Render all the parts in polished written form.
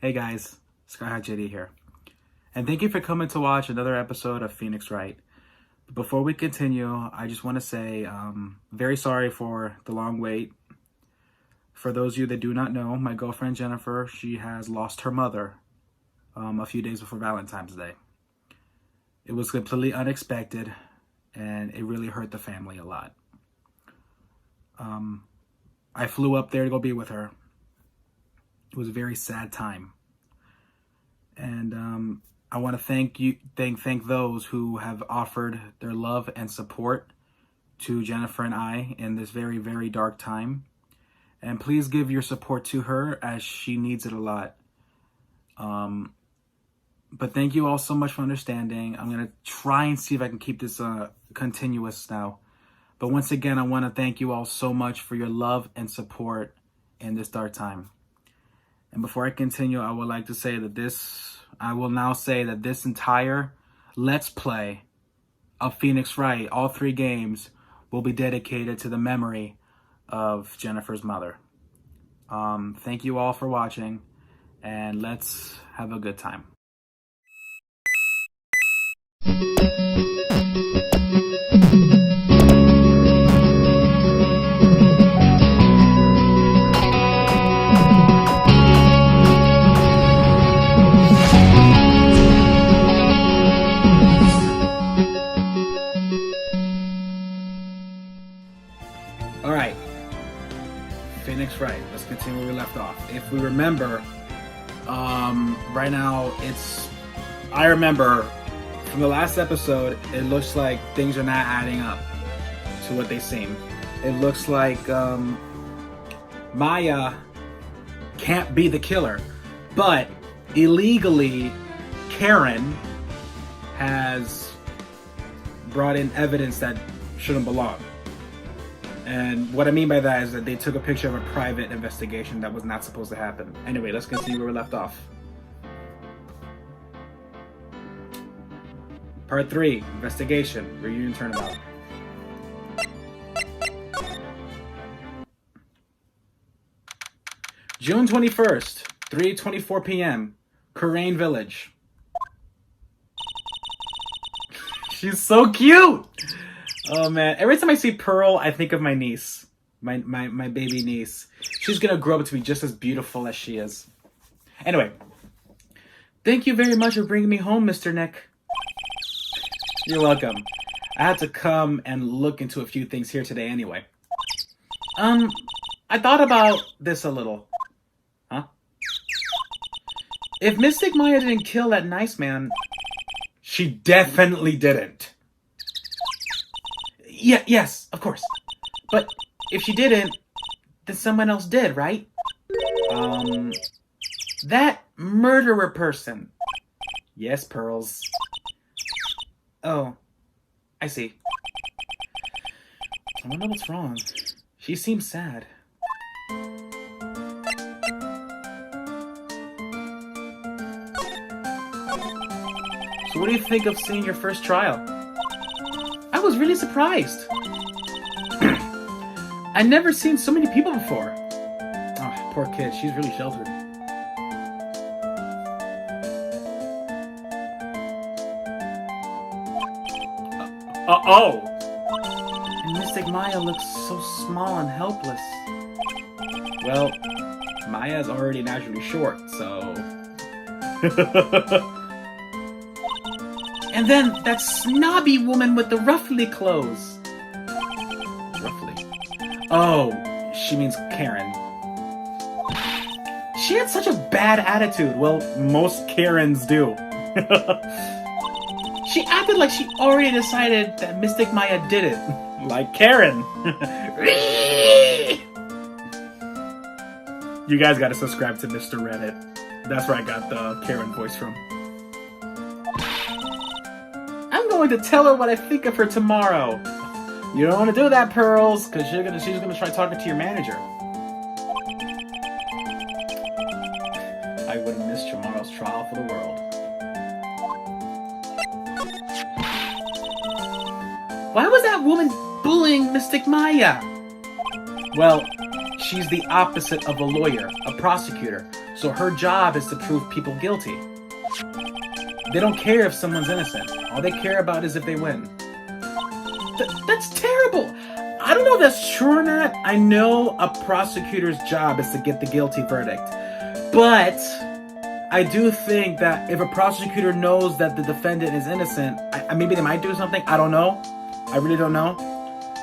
Hey guys, Sky High JD here. And thank you for coming to watch another episode of Phoenix Wright. Before we continue, I just want to say very sorry for the long wait. For those of you that do not know, my girlfriend Jennifer, she has lost her mother a few days before Valentine's Day. It was completely unexpected and it really hurt the family a lot. I flew up there to go be with her. It was a very sad time. And I want to thank those who have offered their love and support to Jennifer and I in this very, very dark time. And please give your support to her as she needs it a lot. But thank you all so much for understanding. I'm going to try and see if I can keep this continuous now. But once again, I want to thank you all so much for your love and support in this dark time. And before I continue, I would like to say that this entire Let's Play of Phoenix Wright, all 3 games, will be dedicated to the memory of Jennifer's mother. Thank you all for watching, and let's have a good time. Alright, Phoenix Wright, let's continue where we left off. If we remember, right now I remember from the last episode, it looks like things are not adding up to what they seem. It looks like Maya can't be the killer, but illegally Karen has brought in evidence that shouldn't belong. And what I mean by that is that they took a picture of a private investigation that was not supposed to happen. Anyway, let's continue where we left off. Part 3, investigation, reunion turnabout. June 21st, 3:24 p.m., Kurain Village. She's so cute! Oh man, every time I see Pearl, I think of my niece. My baby niece. She's gonna grow up to be just as beautiful as she is. Anyway, thank you very much for bringing me home, Mr. Nick. You're welcome. I had to come and look into a few things here today anyway. I thought about this a little. Huh? If Mystic Maya didn't kill that nice man, she definitely didn't. Yes, of course. But if she didn't, then someone else did, right? That murderer person. Yes, Pearls. Oh, I see. I wonder what's wrong. She seems sad. So what do you think of seeing your first trial? I was really surprised. I'd never seen so many people before. Oh, poor kid. She's really sheltered. Oh! And Mystic Maya looks so small and helpless. Well, Maya's already naturally short, so... And then that snobby woman with the ruffly clothes. Ruffly. Oh, she means Karen. She had such a bad attitude. Well, most Karens do. She acted like she already decided that Mystic Maya did it. Like Karen. You guys gotta subscribe to Mr. Reddit. That's where I got the Karen voice from. I'm going to tell her what I think of her tomorrow. You don't want to do that, Pearls, because she's gonna try talking to your manager. I wouldn't miss tomorrow's trial for the world. Why was that woman bullying Mystic Maya? Well, she's the opposite of a lawyer, a prosecutor. So her job is to prove people guilty. They don't care if someone's innocent. All they care about is if they win. That's terrible! I don't know if that's true or not. I know a prosecutor's job is to get the guilty verdict. But I do think that if a prosecutor knows that the defendant is innocent, maybe they might do something. I don't know. I really don't know.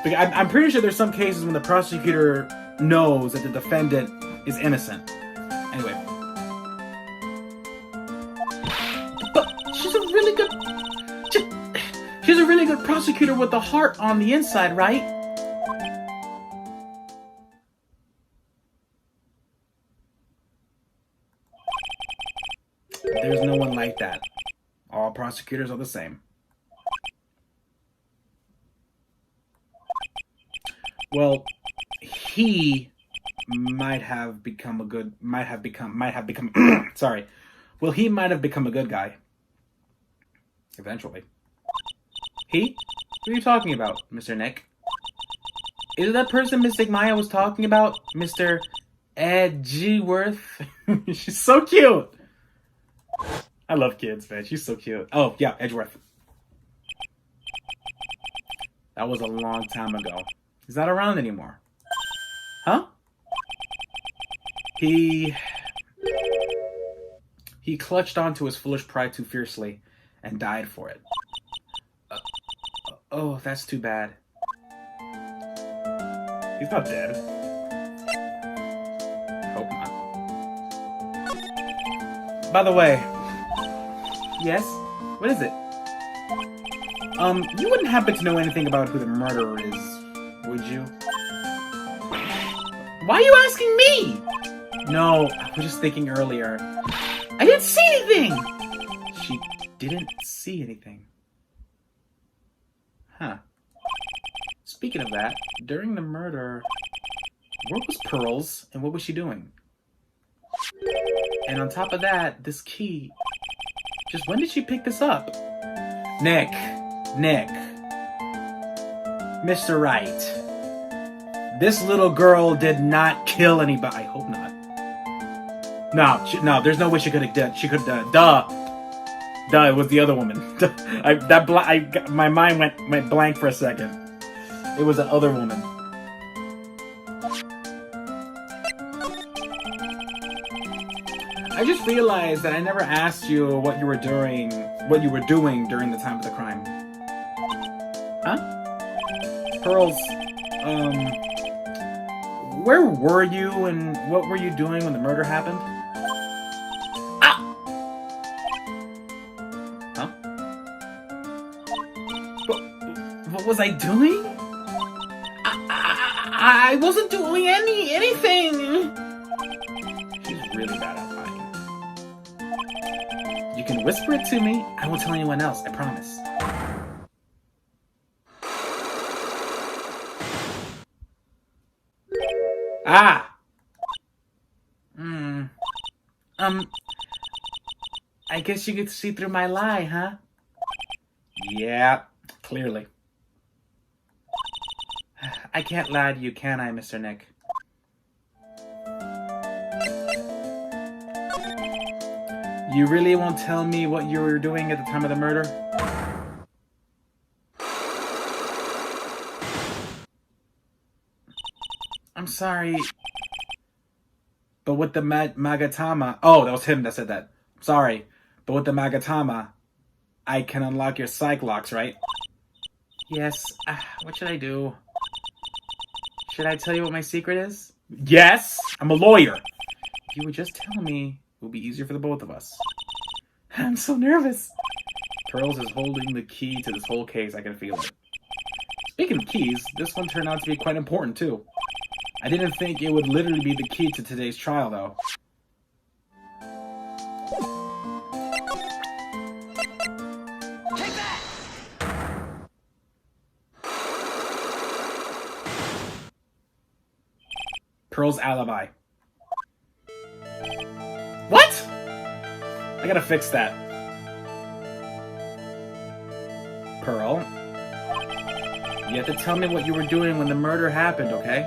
But I'm pretty sure there's some cases when the prosecutor knows that the defendant is innocent. Anyway. But she's a really good prosecutor with a heart on the inside, right? There's no one like that. All prosecutors are the same. Well, he might have become a good sorry. Well, he might have become a good guy. Eventually. He? Who are you talking about, Mr. Nick? Is it that person Mystic Maya was talking about? Mr. Edgeworth? She's so cute! I love kids, man. She's so cute. Oh, yeah, Edgeworth. That was a long time ago. He's not around anymore. Huh? He clutched onto his foolish pride too fiercely and died for it. Oh, that's too bad. He's not dead. Hope not. By the way, yes? What is it? You wouldn't happen to know anything about who the murderer is, would you? Why are you asking me? No, I was just thinking earlier. I didn't see anything! She didn't see anything. Huh. Speaking of that, during the murder, where was Pearls and what was she doing? And on top of that, this key, just when did she pick this up? Nick, Mr. Wright, this little girl did not kill anybody. I hope not. No, there's no way she could have done. She could have done. Duh, it was the other woman. My mind went blank for a second. It was the other woman. I just realized that I never asked you what you were doing during the time of the crime. Huh? Pearls, where were you and what were you doing when the murder happened? What was I doing? I wasn't doing anything. She's really bad at lying. You can whisper it to me. I won't tell anyone else. I promise. I guess you could see through my lie, huh? Yeah, clearly. I can't lie to you, can I, Mr. Nick? You really won't tell me what you were doing at the time of the murder? I'm sorry. But with the Magatama... Oh, that was him that said that. Sorry. But with the Magatama, I can unlock your psych locks, right? Yes. What should I do? Should I tell you what my secret is? Yes! I'm a lawyer! If you would just tell me, it will be easier for the both of us. I'm so nervous. Pearls is holding the key to this whole case. I can feel it. Speaking of keys, this one turned out to be quite important, too. I didn't think it would literally be the key to today's trial, though. Take that! Pearl's alibi. What? I gotta fix that. Pearl, you have to tell me what you were doing when the murder happened, okay?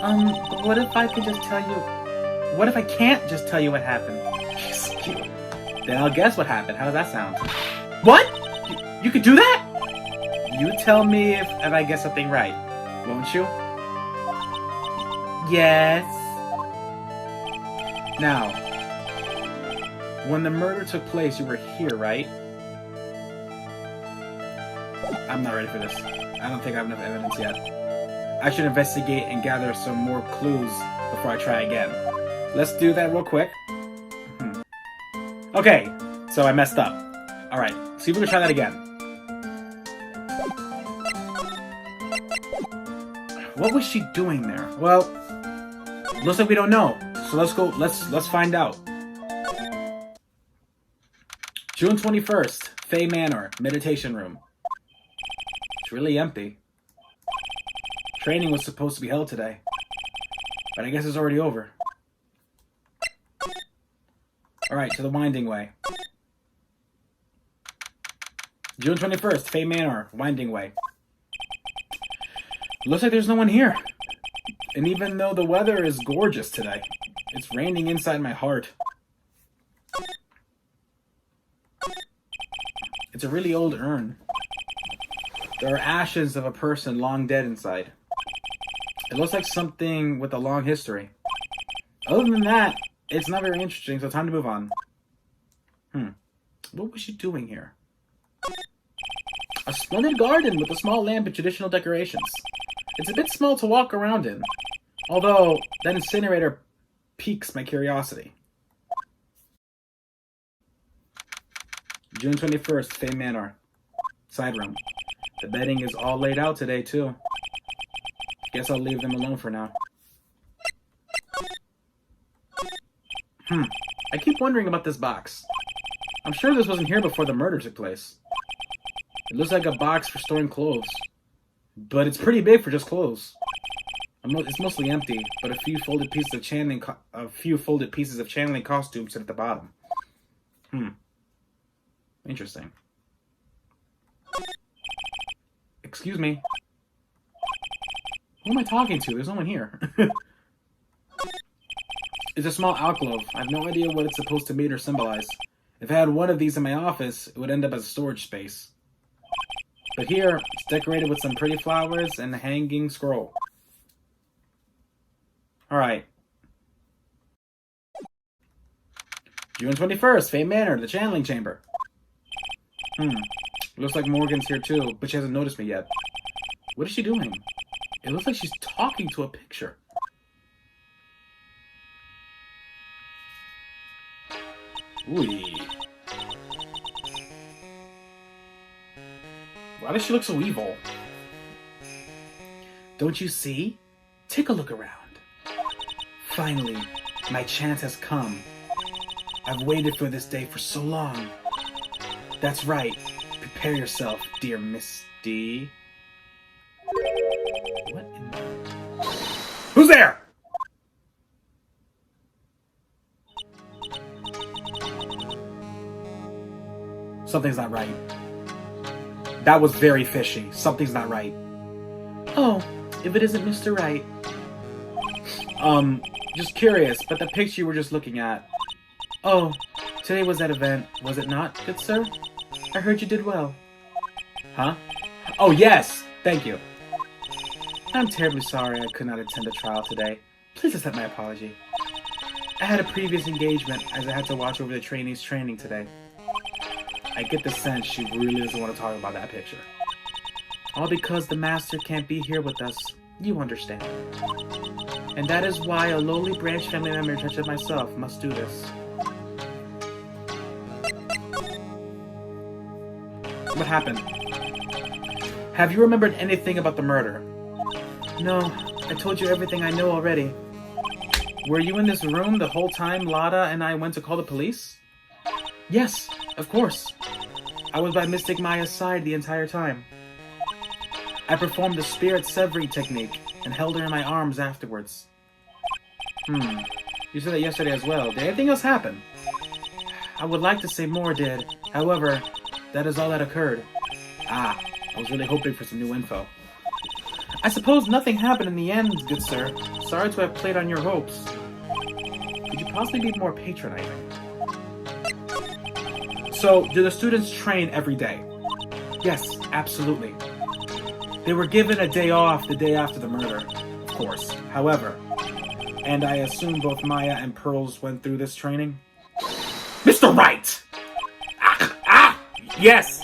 But what if I could just tell you What if I can't just tell you what happened? She's cute. Then I'll guess what happened. How does that sound? What? You could do that? You tell me if I guess something right, won't you? Yes. Now, when the murder took place, you were here, right? I'm not ready for this. I don't think I have enough evidence yet. I should investigate and gather some more clues before I try again. Let's do that real quick. Okay, so I messed up. Alright, see if we can try that again. What was she doing there? Well, looks like we don't know. So let's find out. June 21st, Fay Manor, meditation room. It's really empty. Training was supposed to be held today, but I guess it's already over. Alright, to the Winding Way. June 21st, Fay Manor, Winding Way. Looks like there's no one here. And even though the weather is gorgeous today, it's raining inside my heart. It's a really old urn. There are ashes of a person long dead inside. It looks like something with a long history. Other than that, it's not very interesting, so time to move on. What was she doing here? A splendid garden with a small lamp and traditional decorations. It's a bit small to walk around in, although that incinerator piques my curiosity. June 21st, Fay Manor. Side room. The bedding is all laid out today, too. Guess I'll leave them alone for now. I keep wondering about this box. I'm sure this wasn't here before the murder took place. It looks like a box for storing clothes. But it's pretty big for just clothes. It's mostly empty, but a few folded pieces of channeling costumes sit at the bottom. Interesting. Excuse me. Who am I talking to? There's no one here. It's a small alcove. I have no idea what it's supposed to mean or symbolize. If I had one of these in my office, it would end up as a storage space. But here, it's decorated with some pretty flowers and a hanging scroll. Alright. June 21st, Fay Manor, the channeling chamber. Looks like Morgan's here too, but she hasn't noticed me yet. What is she doing? It looks like she's talking to a picture. Ooh. Why does she look so evil? Don't you see? Take a look around. Finally, my chance has come. I've waited for this day for so long. That's right. Prepare yourself, dear Misty. What in the... Who's there? Something's not right. That was very fishy. Something's not right. Oh, if it isn't Mr. Wright. Just curious, but the picture you were just looking at. Oh, today was that event, was it not, good sir? I heard you did well. Huh? Oh, yes! Thank you. I'm terribly sorry I could not attend the trial today. Please accept my apology. I had a previous engagement as I had to watch over the trainees' training today. I get the sense she really doesn't want to talk about that picture. All because the master can't be here with us. You understand. And that is why a lowly branch family member such as myself must do this. What happened? Have you remembered anything about the murder? No, I told you everything I know already. Were you in this room the whole time Lada and I went to call the police? Yes, of course. I was by Mystic Maya's side the entire time. I performed the spirit severing technique and held her in my arms afterwards. You said that yesterday as well. Did anything else happen? I would like to say more did. However, that is all that occurred. I was really hoping for some new info. I suppose nothing happened in the end, good sir. Sorry to have played on your hopes. possibly be more patronizing. So, do the students train every day? Yes, absolutely. They were given a day off the day after the murder, of course. However, and I assume both Maya and Pearls went through this training? Mr. Wright! Yes!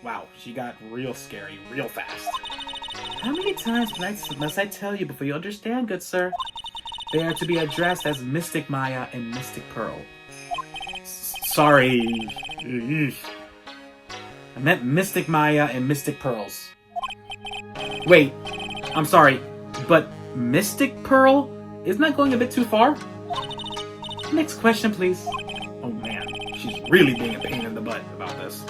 Wow, she got real scary real fast. How many times must I tell you before you understand, good sir? They are to be addressed as Mystic Maya and Mystic Pearl. Sorry. I meant Mystic Maya and Mystic Pearls. Wait, I'm sorry, but Mystic Pearl? Isn't that going a bit too far? Next question, please. Oh man, she's really being a pain in the butt about this.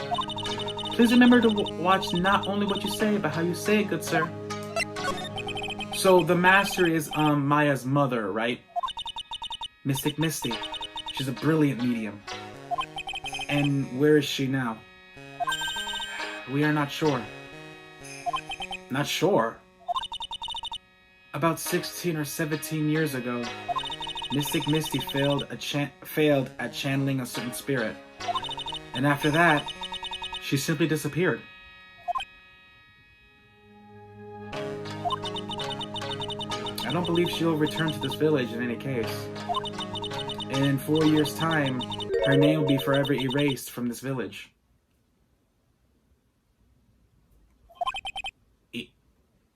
Please remember to watch not only what you say, but how you say it, good sir. So the master is Maya's mother, right? Mystic Misty. She's a brilliant medium. And where is she now? We are not sure. Not sure? About 16 or 17 years ago, Mystic Misty failed at channeling a certain spirit. And after that, she simply disappeared. I don't believe she'll return to this village in any case. And in 4 years' time, her name will be forever erased from this village.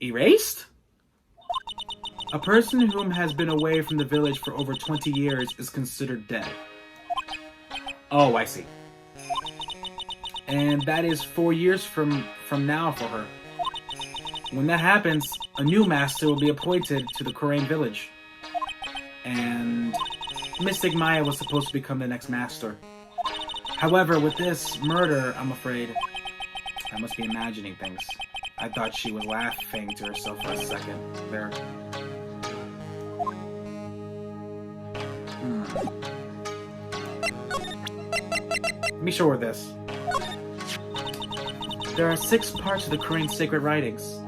Erased? A person whom has been away from the village for over 20 years is considered dead. Oh, I see. And that is 4 years from now for her. When that happens, a new master will be appointed to the Korean village. And Mystic Maya was supposed to become the next master. However, with this murder, I'm afraid I must be imagining things. I thought she was laughing to herself for a second there. Let me show her this. There are 6 parts of the Korean sacred writings.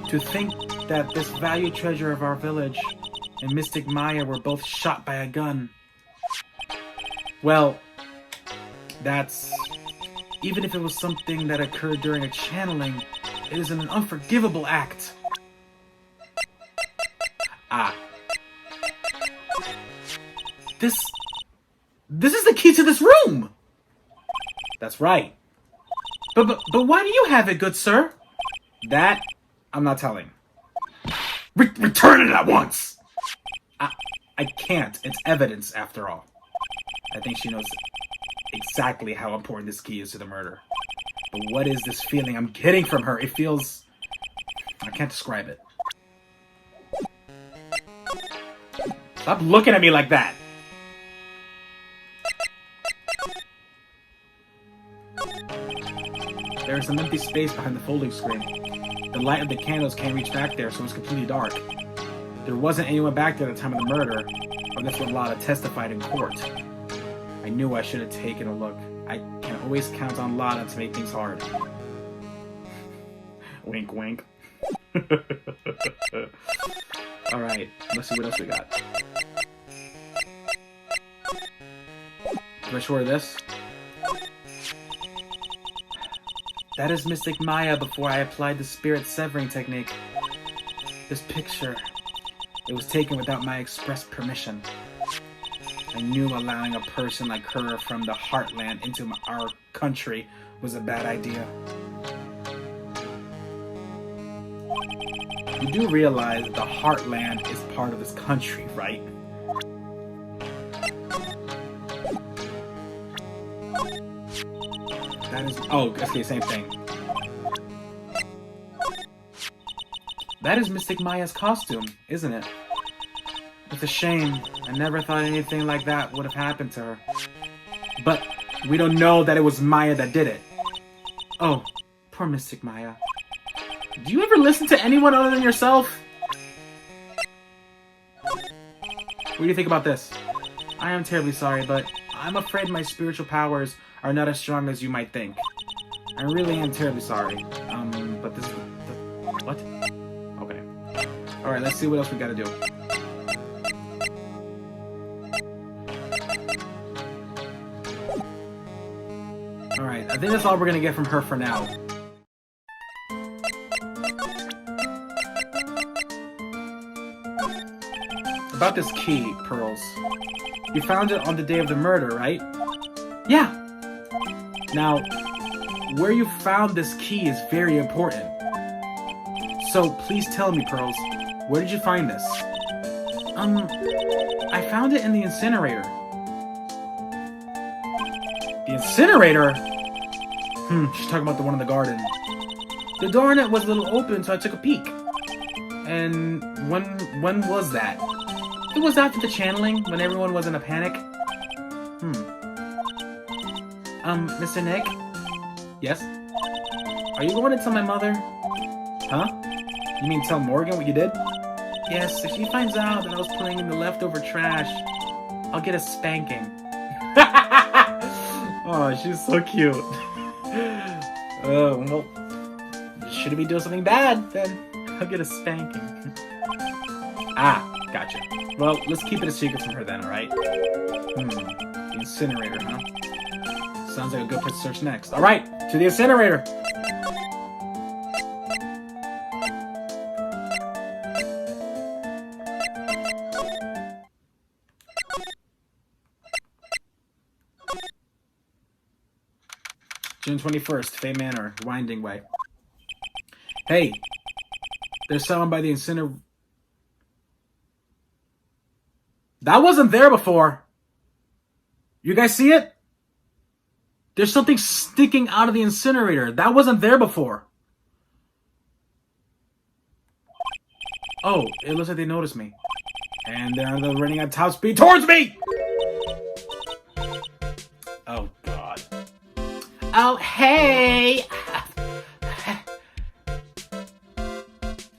To think that this valued treasure of our village and Mystic Maya were both shot by a gun. Well, that's... Even if it was something that occurred during a channeling, it is an unforgivable act. This is the key to this room! That's right. But why do you have it, good sir? That, I'm not telling. Return it at once! I can't. It's evidence, after all. I think she knows exactly how important this key is to the murder. But what is this feeling I'm getting from her? It feels... I can't describe it. Stop looking at me like that! There is some empty space behind the folding screen. The light of the candles can't reach back there, so it's completely dark. There wasn't anyone back there at the time of the murder, or that's what Lada testified in court. I knew I should have taken a look. I can always count on Lada to make things hard. Wink, wink. Alright, let's see what else we got. Do I show her this? That is Mystic Maya before I applied the spirit severing technique. This picture, it was taken without my express permission. I knew allowing a person like her from the heartland into our country was a bad idea. You do realize that the heartland is part of this country, right? That is... Oh, okay, same thing. That is Mystic Maya's costume, isn't it? It's a shame. I never thought anything like that would have happened to her. But we don't know that it was Maya that did it. Oh, poor Mystic Maya. Do you ever listen to anyone other than yourself? What do you think about this? I am terribly sorry, but I'm afraid my spiritual powers are not as strong as you might think. I really am terribly sorry. But this... What? Okay. Alright, let's see what else we gotta do. I think that's all we're gonna get from her for now. About this key, Pearls. You found it on the day of the murder, right? Yeah. Now, where you found this key is very important. So please tell me, Pearls, where did you find this? I found it in the incinerator. The incinerator? She's talking about the one in the garden. The door in it was a little open, so I took a peek. And when was that? It was after the channeling, when everyone was in a panic. Mr. Nick? Yes? Are you going to tell my mother? Huh? You mean tell Morgan what you did? Yes, if she finds out that I was playing in the leftover trash, I'll get a spanking. Oh, she's so cute. Well, shouldn't be doing something bad, then I'll get a spanking. Ah, gotcha. Well, let's keep it a secret from her then, alright? The incinerator, huh? Sounds like a good place to search next. Alright, to the incinerator! June 21st, Fay Manor, Winding Way. Hey, there's someone by the incinerator. That wasn't there before. You guys see it? There's something sticking out of the incinerator. That wasn't there before. Oh, it looks like they noticed me. And they're running at top speed towards me! Oh, God. Oh, hey!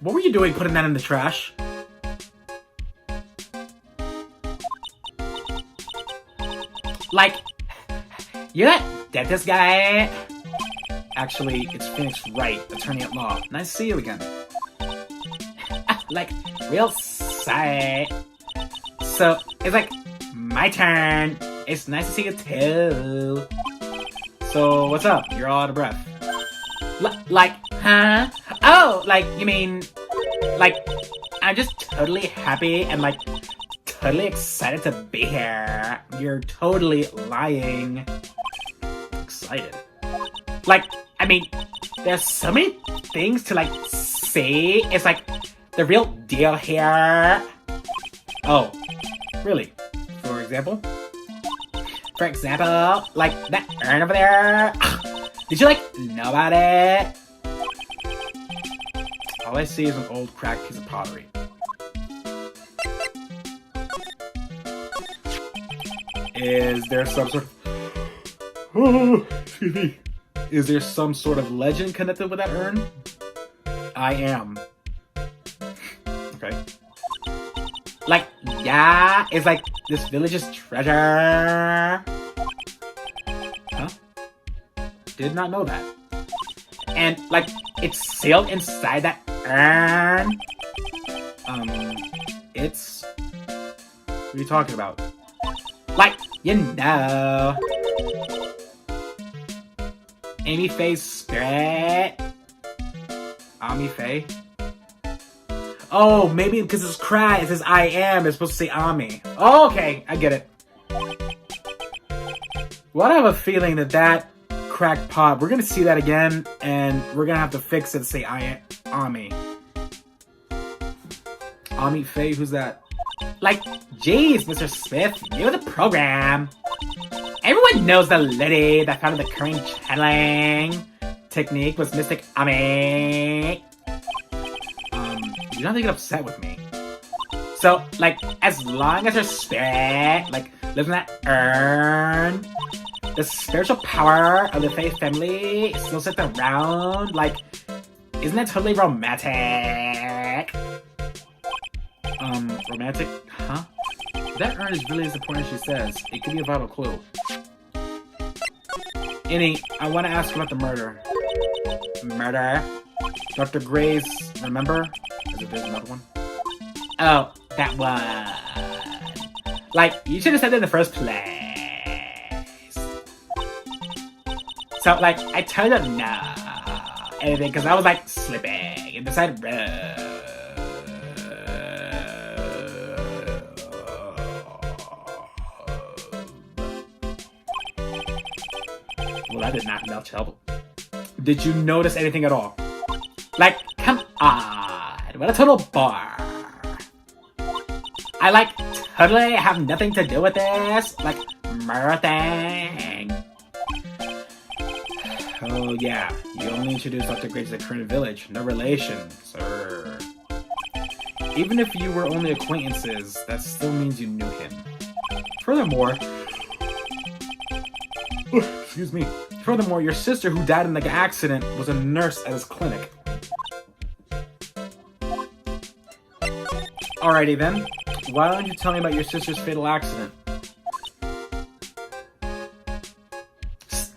What were you doing putting that in the trash? Like, you're that dentist guy? Actually, it's Phoenix Wright, attorney at law. Nice to see you again. Like, real sight. So, it's like, my turn. It's nice to see you too. So, what's up? You're all out of breath. Like, huh? Oh, like, you mean, like, I'm just totally happy and, like, totally excited to be here. You're totally lying. Excited. Like, I mean, there's so many things to, like, say. It's like the real deal here. Oh, really? For example? For example, like that urn over there. Did you, like, know about it? All I see is an old cracked piece of pottery. Is there some sort of... excuse me. Is there some sort of legend connected with that urn? I am. Okay. Like, yeah, it's like this village's treasure. Huh? Did not know that. And, like, it's sealed inside that urn. It's... What are you talking about? Like, you know. Amy Faye's spirit. Ami Faye? Oh, maybe because it's cry, it says I am, it's supposed to say Ami. Oh, okay, I get it. Well, I have a feeling that cracked pot, we're gonna see that again, and we're gonna have to fix it to say I am Ami. Ami Faye, who's that? Like, jeez, Mr. Smith, you're the program. Everyone knows the lady that founded the current channeling technique was Mystic Ami. You don't have to get upset with me. So, like, as long as her spirit, like, lives in that urn, the spiritual power of the Faye family is still sits around, like, isn't that totally romantic? Romantic? Huh? That urn is really as important as she says. It could be a vital clue. Annie, I want to ask about the murder. Murder? Dr. Gray's, remember? There's another one. Oh, that one. Like, you should have said that in the first place. So, like, I told him no. Anything, because I was, like, slipping and decided, well, that did not melt trouble. Did you notice anything at all? Like, come on. What a total bar. I, like, totally have nothing to do with this. Like, murder thing. Oh, yeah. You only introduced Dr. Gray to the current village. No relation, sir. Even if you were only acquaintances, that still means you knew him. Furthermore... excuse me. Furthermore, your sister who died in the accident was a nurse at his clinic. Alrighty then. Why don't you tell me about your sister's fatal accident?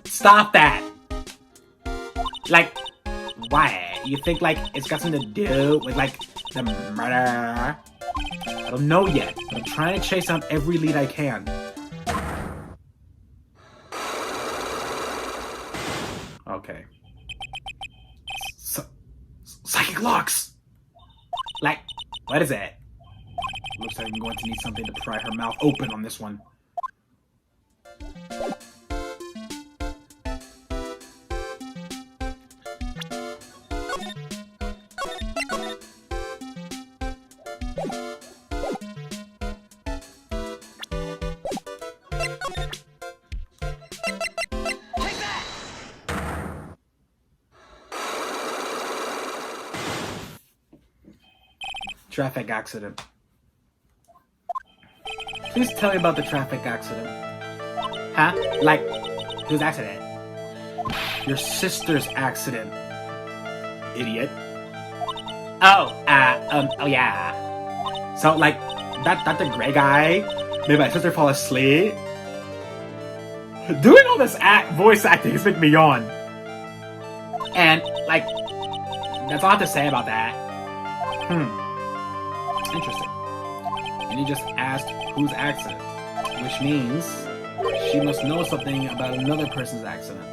Stop that! Like, why? You think, like, it's got something to do with, like, the murder? I don't know yet, but I'm trying to chase down every lead I can. Okay. Psychic locks! Like, what is it? Looks like I'm going to need something to pry her mouth open on this one. Traffic accident. Please tell me about the traffic accident. Huh? Like, whose accident? Your sister's accident. Idiot. Oh, oh yeah. So, like, that Dr. Gray guy made my sister fall asleep? Doing all this voice acting is making me yawn. And, like, that's all I have to say about that. Interesting. And you just asked whose accident, which means she must know something about another person's accident.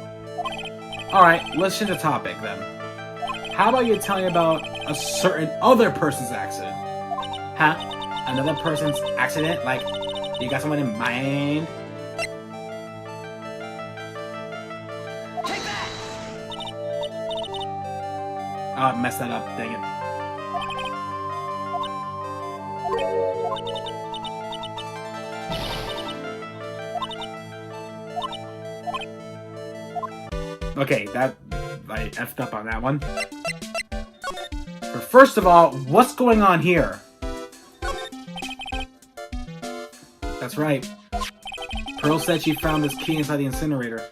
Alright, let's change the topic then. How about you tell me about a certain other person's accident? Huh? Another person's accident? Like, you got someone in mind? Take that! Oh, I messed that up, dang it. Okay, I effed up on that one. But first of all, what's going on here? That's right. Pearl said she found this key inside the incinerator.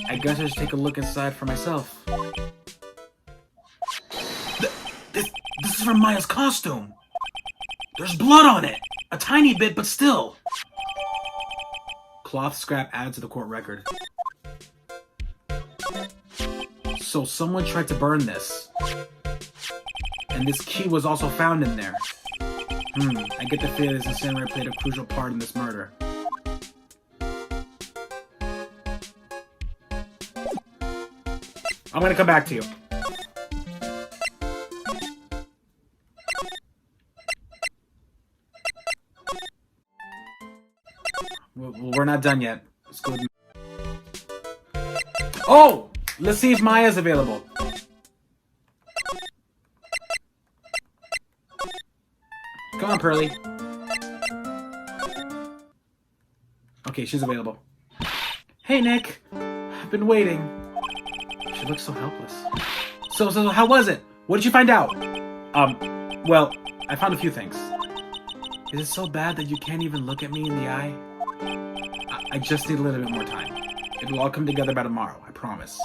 I guess I should take a look inside for myself. This is from Maya's costume. There's blood on it. A tiny bit, but still. Cloth scrap added to the court record. So someone tried to burn this. And this key was also found in there. I get the feeling this incinerator played a crucial part in this murder. I'm gonna come back to you. We're not done yet. Let's go. Oh! Let's see if Maya's available. Come on, Pearly. Okay, she's available. Hey, Nick. I've been waiting. She looks so helpless. So how was it? What did you find out? Well, I found a few things. Is it so bad that you can't even look at me in the eye? I just need a little bit more time. It'll all come together by tomorrow, I promise.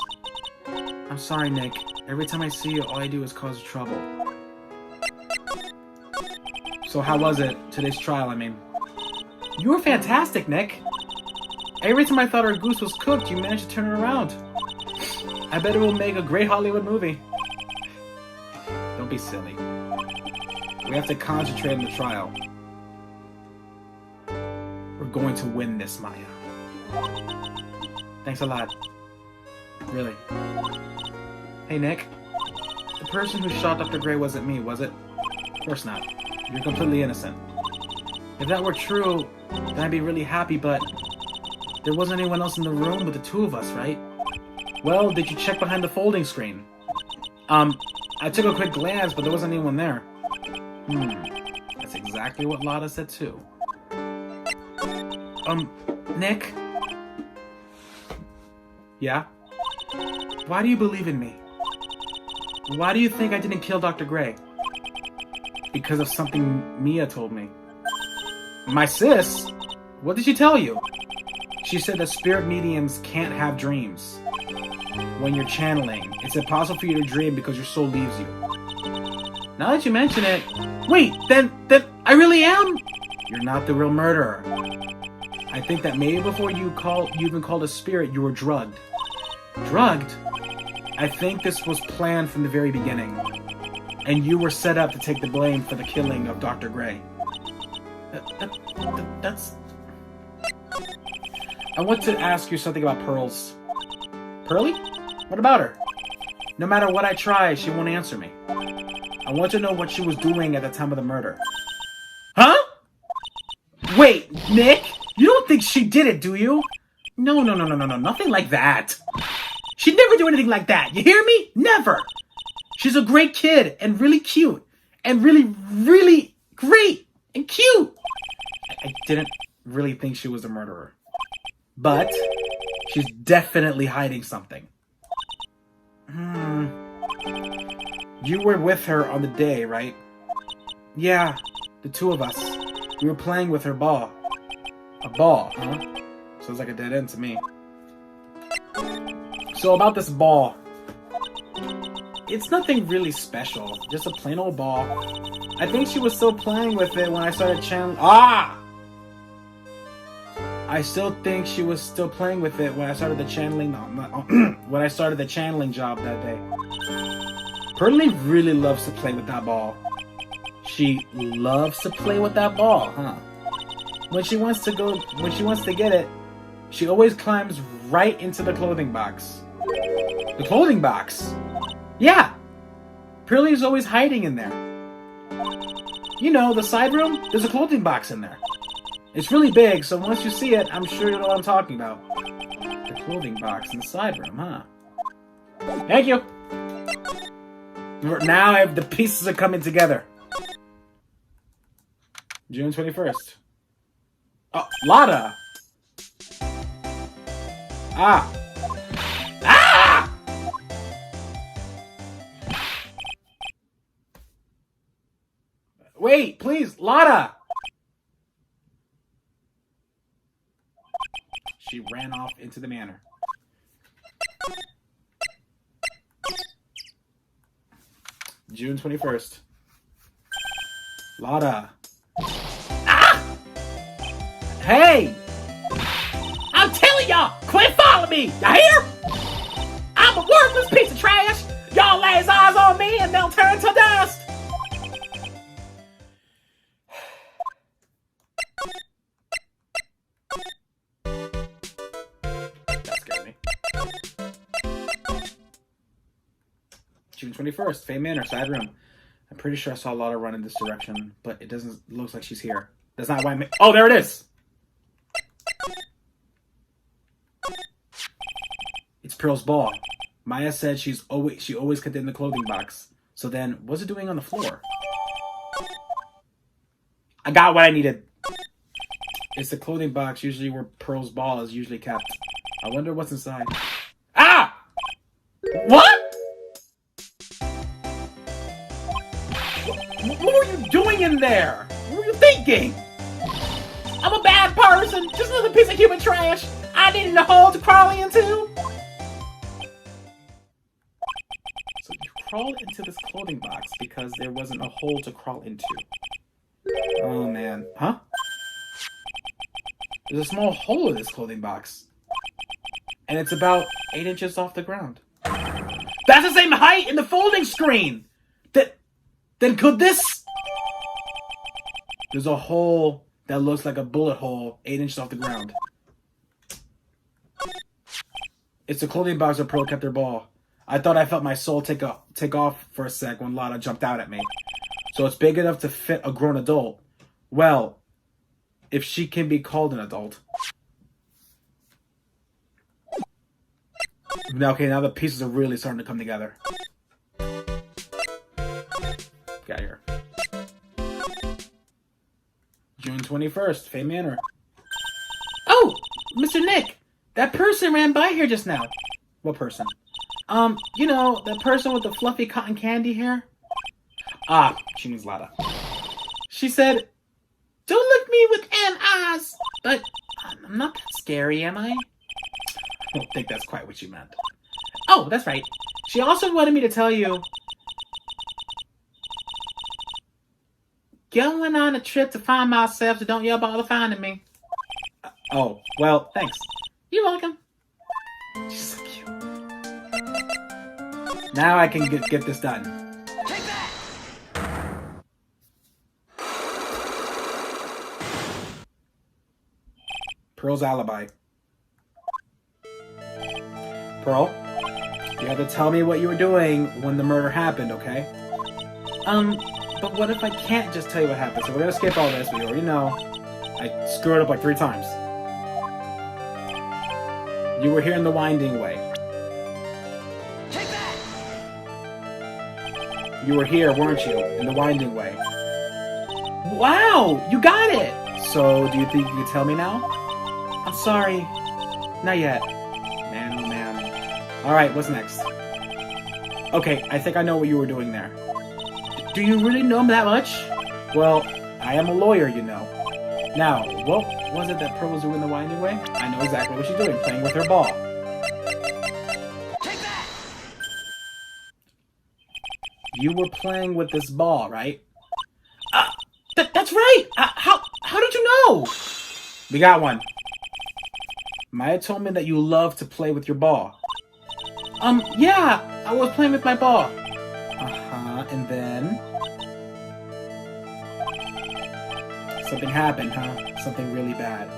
I'm sorry, Nick. Every time I see you, all I do is cause trouble. So how was it? Today's trial, I mean. You were fantastic, Nick. Every time I thought our goose was cooked, you managed to turn it around. I bet it will make a great Hollywood movie. Don't be silly. We have to concentrate on the trial. We're going to win this, Maya. Thanks a lot. Really? Hey, Nick. The person who shot Dr. Gray wasn't me, was it? Of course not. You're completely innocent. If that were true, then I'd be really happy, but there wasn't anyone else in the room but the two of us, right? Well, did you check behind the folding screen? I took a quick glance, but there wasn't anyone there. That's exactly what Lotta said too. Nick? Yeah? Why do you believe in me? Why do you think I didn't kill Dr. Gray? Because of something Mia told me. My sis? What did she tell you? She said that spirit mediums can't have dreams. When you're channeling, it's impossible for you to dream because your soul leaves you. Now that you mention it, wait, then I really am? You're not the real murderer. I think that maybe before you even called a spirit, you were drugged. Drugged? I think this was planned from the very beginning. And you were set up to take the blame for the killing of Dr. Gray. That's... I want to ask you something about Pearls. Pearly? What about her? No matter what I try, she won't answer me. I want to know what she was doing at the time of the murder. Huh? Wait, Nick? You don't think she did it, do you? No, nothing like that. She'd never do anything like that, you hear me? Never! She's a great kid, and really cute, and really great, and cute! I didn't really think she was a murderer. But she's definitely hiding something. You were with her on the day, right? Yeah, the two of us. We were playing with her ball. A ball, huh? Sounds like a dead end to me. So about this ball. It's nothing really special. Just a plain old ball. I think she was still playing with it when I started channeling... I still think she was still playing with it when I started the channeling... when I started the channeling job that day. Pearlie really loves to play with that ball. She loves to play with that ball, huh? When she wants to get it, she always climbs right into the clothing box. The clothing box? Yeah! Pearlie's always hiding in there. You know, the side room? There's a clothing box in there. It's really big, so once you see it, I'm sure you know what I'm talking about. The clothing box in the side room, huh? Thank you! Now the pieces are coming together. June 21st. Oh, Lotta! Ah! Wait, please, Lotta! She ran off into the manor. June 21st. Lotta. Ah! Hey! I'm telling y'all, quit following me! Y'all hear? I'm a worthless piece of trash! Y'all lay his eyes on me and they'll turn to dust! That scared me. June 21st, Fay Manor, side room. I'm pretty sure I saw Lotta run in this direction, but it doesn't look like she's here. That's not why I Oh, there it is! It's Pearl's ball. Maya said she always kept it in the clothing box. So then, what's it doing on the floor? I got what I needed. It's the clothing box, usually where Pearl's ball is usually kept. I wonder what's inside. Ah! What? What were you doing in there? What were you thinking? I'm a bad person, just another piece of human trash. I needed a hole to crawl into. So you crawled into this clothing box because there wasn't a hole to crawl into. Oh man, huh? There's a small hole in this clothing box. And it's about 8 inches off the ground. That's the same height in the folding screen! Then could this? There's a hole that looks like a bullet hole 8 inches off the ground. It's the clothing box where Pearl kept her ball. I thought I felt my soul take off for a sec when Lana jumped out at me. So it's big enough to fit a grown adult. Well, if she can be called an adult. Okay, now the pieces are really starting to come together. Get out of here. June 21st, Fay Manor. Oh, Mr. Nick, that person ran by here just now. What person? You know, that person with the fluffy cotton candy hair? Ah, she means Lada. She said, "Don't look me with an eyes." But I'm not that scary, am I? I don't think that's quite what you meant. Oh, that's right. She also wanted me to tell you, going on a trip to find myself, so don't you bother finding me. Oh, well, thanks. You're welcome. She's so cute. Now I can get this done. Take that! Pearl's alibi. Pearl, you have to tell me what you were doing when the murder happened, okay? But what if I can't just tell you what happened? So we're gonna skip all this. We already know. I screwed up like 3 times. You were here in the winding way. Take that! You were here, weren't you? In the winding way. Wow! You got it! So, do you think you can tell me now? I'm sorry. Not yet. Man, oh man. Alright, what's next? Okay, I think I know what you were doing there. Do you really know him that much? Well, I am a lawyer, you know. Now, what was it that Pearl was doing in the winding way? I know exactly what she's doing, playing with her ball. Take that! You were playing with this ball, right? That's right! How did you know? We got one. Maya told me that you love to play with your ball. Yeah, I was playing with my ball. And then... something happened, huh? Something really bad.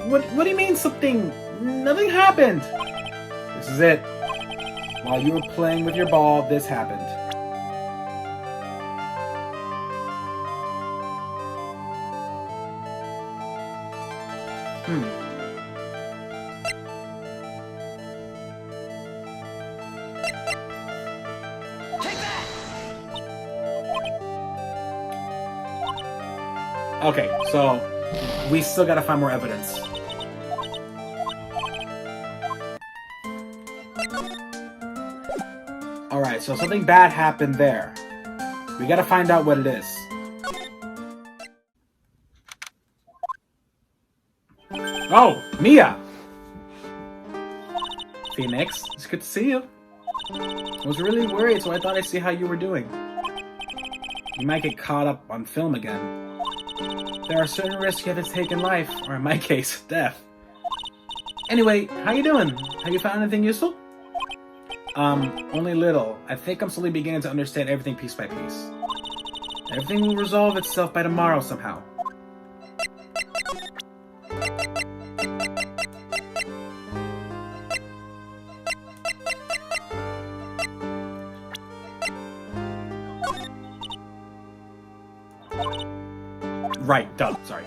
What do you mean something? Nothing happened! This is it. While you were playing with your ball, this happened. Okay, so we still gotta find more evidence. Alright, so something bad happened there. We gotta find out what it is. Oh, Mia! Phoenix, it's good to see you. I was really worried, so I thought I'd see how you were doing. You might get caught up on film again. There are certain risks you have to take in life, or in my case, death. Anyway, how you doing? Have you found anything useful? Only little. I think I'm slowly beginning to understand everything piece by piece. Everything will resolve itself by tomorrow somehow. Right, duh, sorry.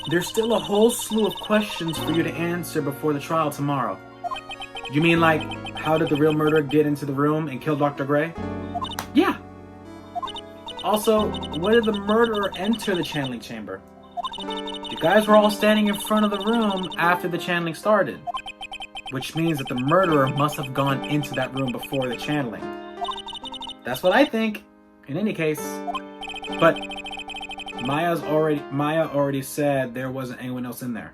There's still a whole slew of questions for you to answer before the trial tomorrow. You mean like, how did the real murderer get into the room and kill Dr. Gray? Yeah. Also, when did the murderer enter the channeling chamber? You guys were all standing in front of the room after the channeling started. Which means that the murderer must have gone into that room before the channeling. That's what I think, in any case. But Maya already said there wasn't anyone else in there.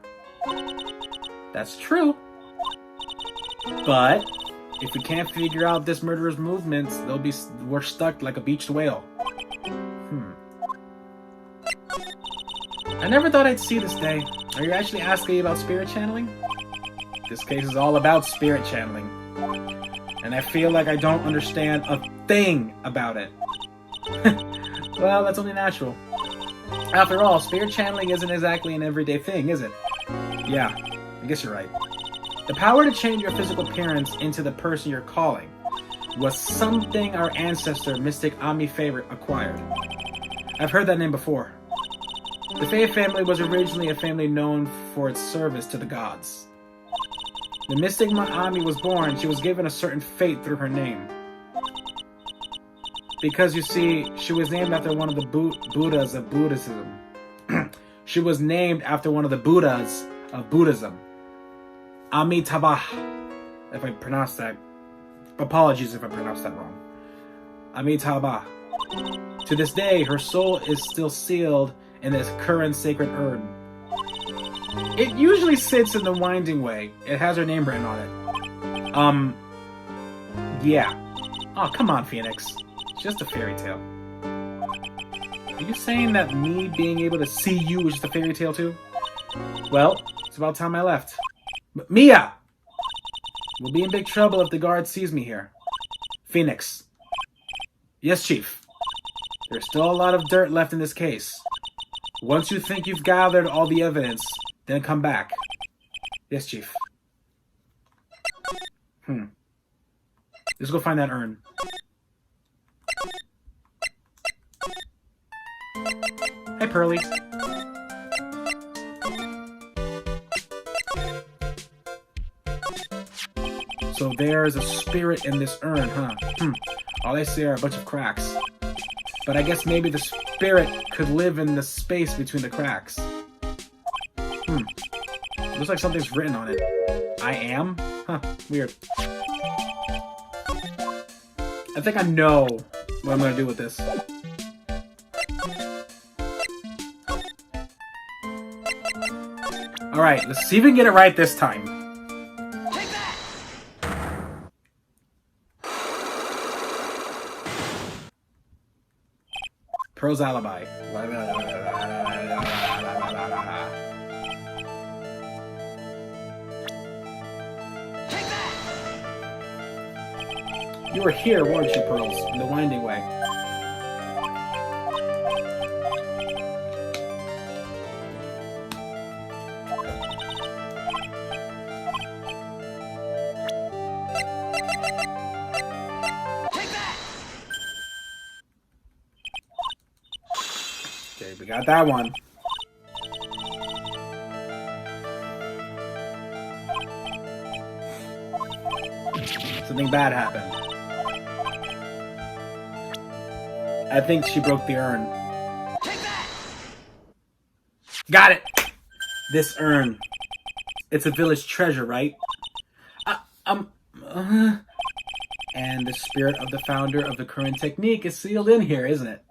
That's true. But if we can't figure out this murderer's movements, we're stuck like a beached whale. I never thought I'd see this day. Are you actually asking about spirit channeling? This case is all about spirit channeling. And I feel like I don't understand a thing about it. Well, that's only natural. After all, spirit channeling isn't exactly an everyday thing, is it? Yeah, I guess you're right. The power to change your physical appearance into the person you're calling was something our ancestor, Mystic Ami Favorite, acquired. I've heard that name before. The Fae family was originally a family known for its service to the gods. When Mystic Ami was born, she was given a certain fate through her name. Because, you see, she was named after one of the Buddhas of Buddhism. She was named after one of the Buddhas of Buddhism. Amitabha. If I pronounced that. Apologies if I pronounced that wrong. Amitabha. To this day, her soul is still sealed in this current sacred urn. It usually sits in the winding way. It has her name written on it. Yeah. Oh, come on, Phoenix. It's just a fairy tale. Are you saying that me being able to see you is just a fairy tale too? Well, it's about time I left. Mia! We'll be in big trouble if the guard sees me here. Phoenix. Yes, Chief. There's still a lot of dirt left in this case. Once you think you've gathered all the evidence, then come back. Yes, Chief. Let's go find that urn. Hi, Pearly. So there's a spirit in this urn, huh? All I see are a bunch of cracks. But I guess maybe the spirit could live in the space between the cracks. Looks like something's written on it. I am? Huh, weird. I think I know what I'm gonna do with this. Alright, let's see if we can get it right this time. Take that! Pearl's alibi. Take that! You were here, weren't you, Pearls? In the winding way. Okay, we got that one. Something bad happened. I think she broke the urn. Take that! Got it! This urn. It's a village treasure, right? And the spirit of the founder of the current technique is sealed in here, isn't it?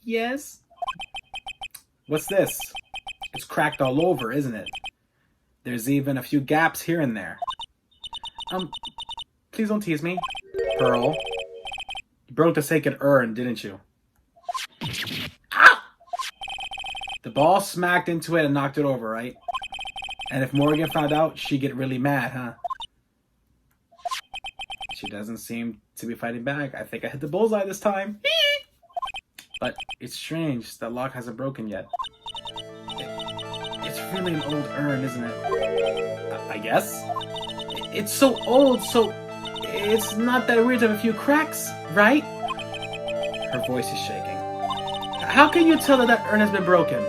Yes. What's this? It's cracked all over, isn't it? There's even a few gaps here and there. Please don't tease me. Pearl. You broke the sacred urn, didn't you? Ah! The ball smacked into it and knocked it over, right? And if Morgan found out, she'd get really mad, huh? She doesn't seem to be fighting back. I think I hit the bullseye this time. But it's strange. That lock hasn't broken yet. It's really an old urn, isn't it? I guess? It's so old, so it's not that weird to have a few cracks, right? Her voice is shaking. How can you tell that that urn has been broken?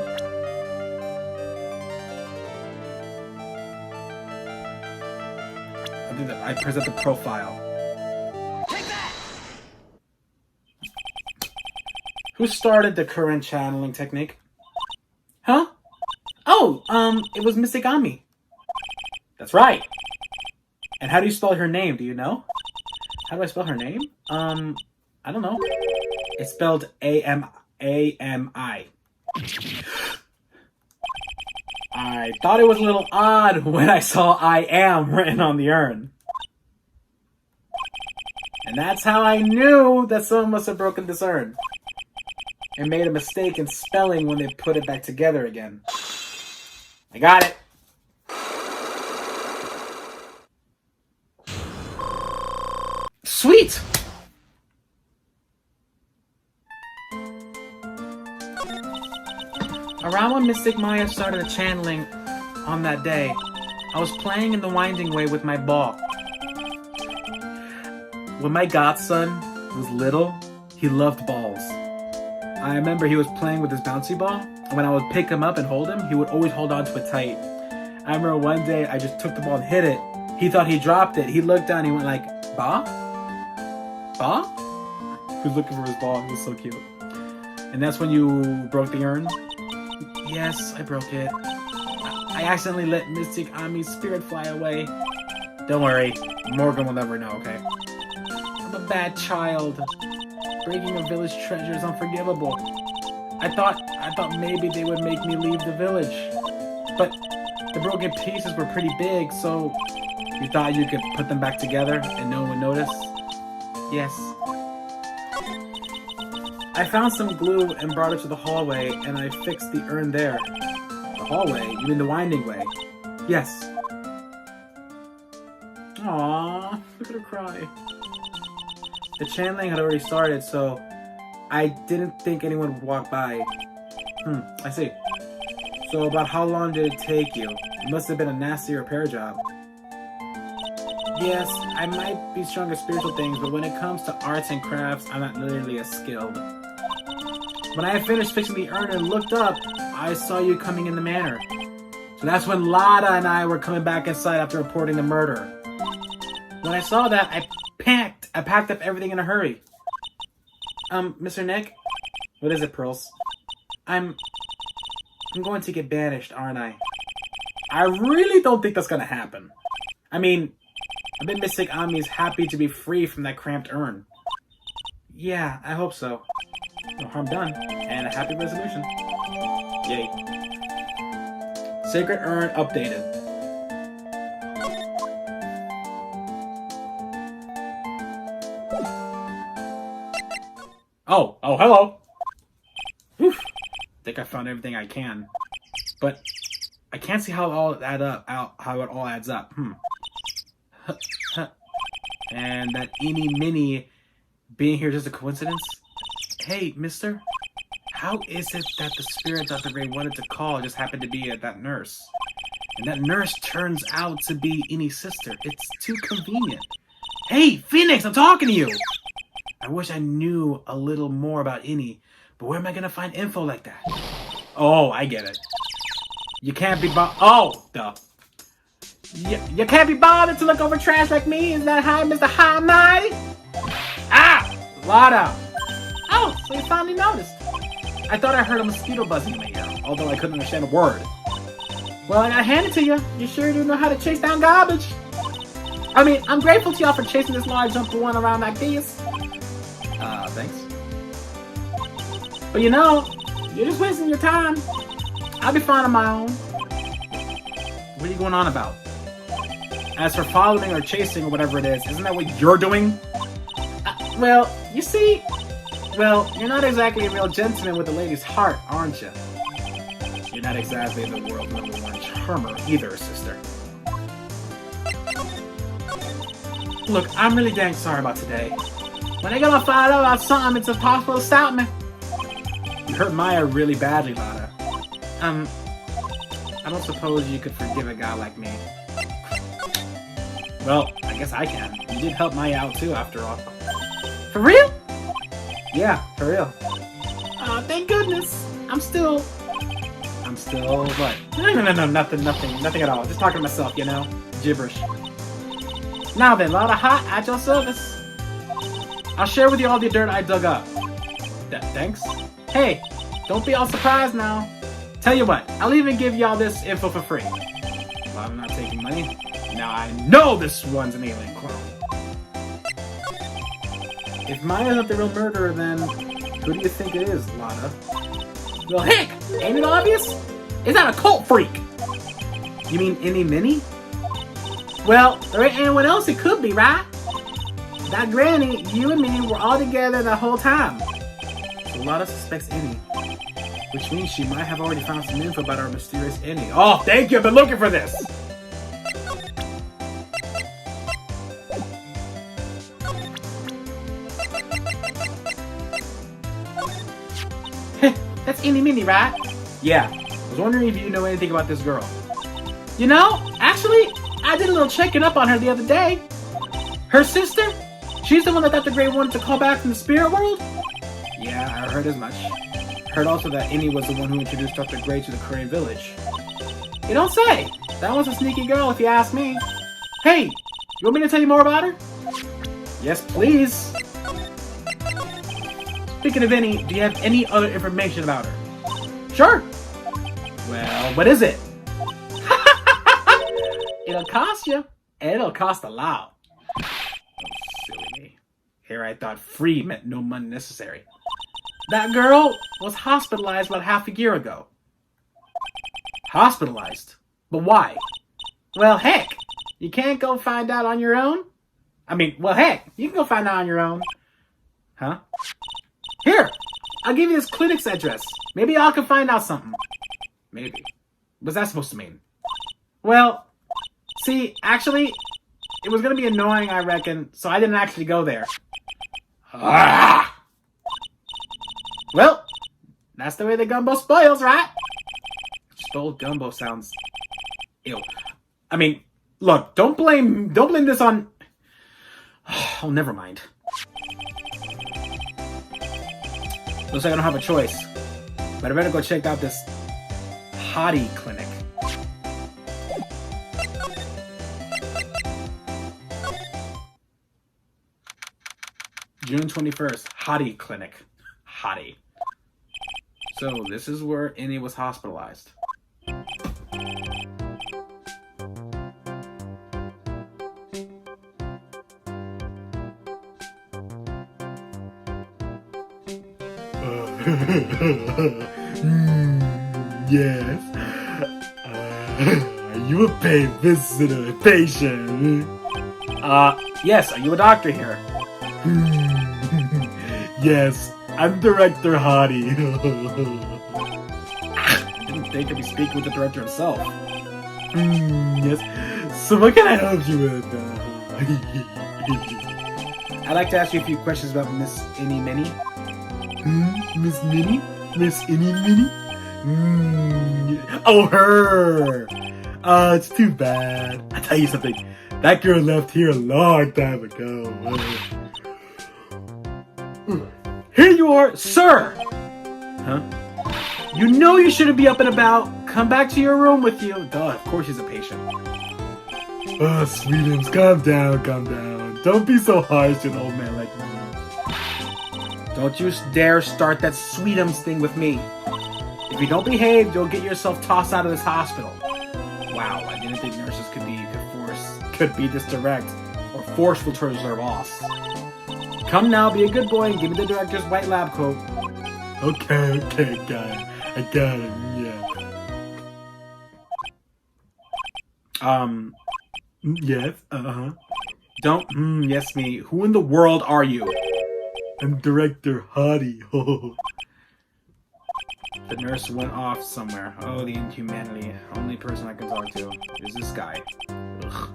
I present the profile. Take that! Who started the current channeling technique? Huh? Oh, it was Mystic Ami. That's right. And how do you spell her name? Do you know? How do I spell her name? I don't know. It's spelled A-M-I. I thought it was a little odd when I saw I am written on the urn. And that's how I knew that someone must have broken this urn. And made a mistake in spelling when they put it back together again. I got it. Sweet! Around when Mystic Maya started a channeling on that day, I was playing in the winding way with my ball. When my godson was little, he loved balls. I remember he was playing with his bouncy ball, and when I would pick him up and hold him, he would always hold on to it tight. I remember one day I just took the ball and hit it. He thought he dropped it. He looked down and he went like, "Ba? Ba?" He was looking for his ball. It was so cute. And that's when you broke the urn? Yes, I broke it. I accidentally let Mystic Ami's spirit fly away. Don't worry, Morgan will never know, okay? I'm a bad child. Breaking a village treasure is unforgivable. I thought maybe they would make me leave the village. But the broken pieces were pretty big, so you thought you could put them back together and no one would notice? Yes. I found some glue and brought it to the hallway, and I fixed the urn there. The hallway? You mean the winding way? Yes. Aww, look at her cry. The channeling had already started, so I didn't think anyone would walk by. I see. So about how long did it take you? It must have been a nasty repair job. Yes, I might be strong at spiritual things, but when it comes to arts and crafts, I'm not nearly as skilled. When I had finished fixing the urn and looked up, I saw you coming in the manor. So that's when Lada and I were coming back inside after reporting the murder. When I saw that, I packed up everything in a hurry. Mr. Nick? What is it, Pearls? I'm going to get banished, aren't I? I really don't think that's gonna happen. I mean, I bet Mystic Ami is happy to be free from that cramped urn. Yeah, I hope so. No harm done, and a happy resolution. Yay. Sacred urn updated. Oh, hello. Whew. Think I found everything I can, but I can't see how it all adds up. And that eeny mini being here just a coincidence? Hey, mister, how is it that the spirit Dr. Gray wanted to call just happened to be at that nurse? And that nurse turns out to be Innie's sister. It's too convenient. Hey, Phoenix, I'm talking to you! I wish I knew a little more about Innie, but where am I going to find info like that? Oh, I get it. You can't be duh. You can't be bothered to look over trash like me? Is that how, Mr. High and Mighty? Ah! Lada! Oh, so you finally noticed. I thought I heard a mosquito buzzing in my ear, although I couldn't understand a word. Well, I gotta hand it to you. You sure do know how to chase down garbage. I mean, I'm grateful to y'all for chasing this large jumper one around like this. Thanks. But you know, you're just wasting your time. I'll be fine on my own. What are you going on about? As for following or chasing or whatever it is, isn't that what you're doing? Well, you see, you're not exactly a real gentleman with a lady's heart, aren't you? You're not exactly the world's #1 charmer either, sister. Look, I'm really dang sorry about today. When I get all fired up about something, it's impossible to stop me. You hurt Maya really badly, Lada. I don't suppose you could forgive a guy like me. Well, I guess I can. You did help Maya out too, after all. For real? Yeah, for real. Oh, thank goodness. I'm still what? No, nothing at all. Just talking to myself, you know? Gibberish. Now then, Lada Hot, at your service. I'll share with you all the dirt I dug up. Thanks? Hey, don't be all surprised now. Tell you what, I'll even give y'all this info for free. Well, I'm not taking money. Now I know this one's an alien clone. If Maya's not the real murderer, then who do you think it is, Lada? Well, heck, ain't it obvious? Is that a cult freak? You mean Innie Minnie? Well, there ain't anyone else it could be, right? That granny, you and me were all together the whole time. So Lada suspects Innie, which means she might have already found some info about our mysterious Innie. Oh, thank you, I've been looking for this! That's Innie Minnie, right? Yeah, I was wondering if you know anything about this girl. You know, actually, I did a little checking up on her the other day. Her sister? She's the one that Dr. Gray wanted to call back from the spirit world? Yeah, I heard as much. Heard also that Innie was the one who introduced Dr. Gray to the Korean village. You don't say! That was a sneaky girl if you ask me. Hey, you want me to tell you more about her? Yes, please. Speaking of Innie, do you have any other information about her? Sure. Well, what is it? It'll cost you. And it'll cost a lot. Oh, silly me. Here I thought free meant no money necessary. That girl was hospitalized about half a year ago. Hospitalized? But why? Well, heck. You can't go find out on your own? Well, heck. You can go find out on your own. Huh? Here. I'll give you this clinic's address. Maybe y'all can find out something. Maybe. What's that supposed to mean? Well, see, actually, it was going to be annoying, I reckon, so I didn't actually go there. Ah! Well, that's the way the gumbo spoils, right? Stole gumbo sounds ill. Look, don't blame this on... Oh, never mind. Looks like I don't have a choice. But I better go check out this hottie clinic. June 21st, hottie clinic. Hottie. So this is where Innie was hospitalized. Yes. Are you a patient? Yes, are you a doctor here? Yes, I'm Director Hottie. I didn't think I'd be speaking with the director himself. Yes. So what can I help you with? I'd like to ask you a few questions about Miss Innie Minnie. Miss Minnie? Miss Innie Minnie? Oh, her! It's too bad. I tell you something. That girl left here a long time ago. Here you are, sir! Huh? You know you shouldn't be up and about. Come back to your room with you. Duh, of course she's a patient. Oh, sweetums, calm down. Don't be so harsh to an old man like me. Don't you dare start that sweetums thing with me. If you don't behave, you'll get yourself tossed out of this hospital. Wow, I didn't think nurses could be this direct or forceful towards their boss. Come now, be a good boy and give me the director's white lab coat. Okay, got it. I got it, yeah. Yes, Don't, yes me. Who in the world are you? I'm Director Hottie. The nurse went off somewhere. Oh, the inhumanity. Only person I can talk to is this guy. Ugh.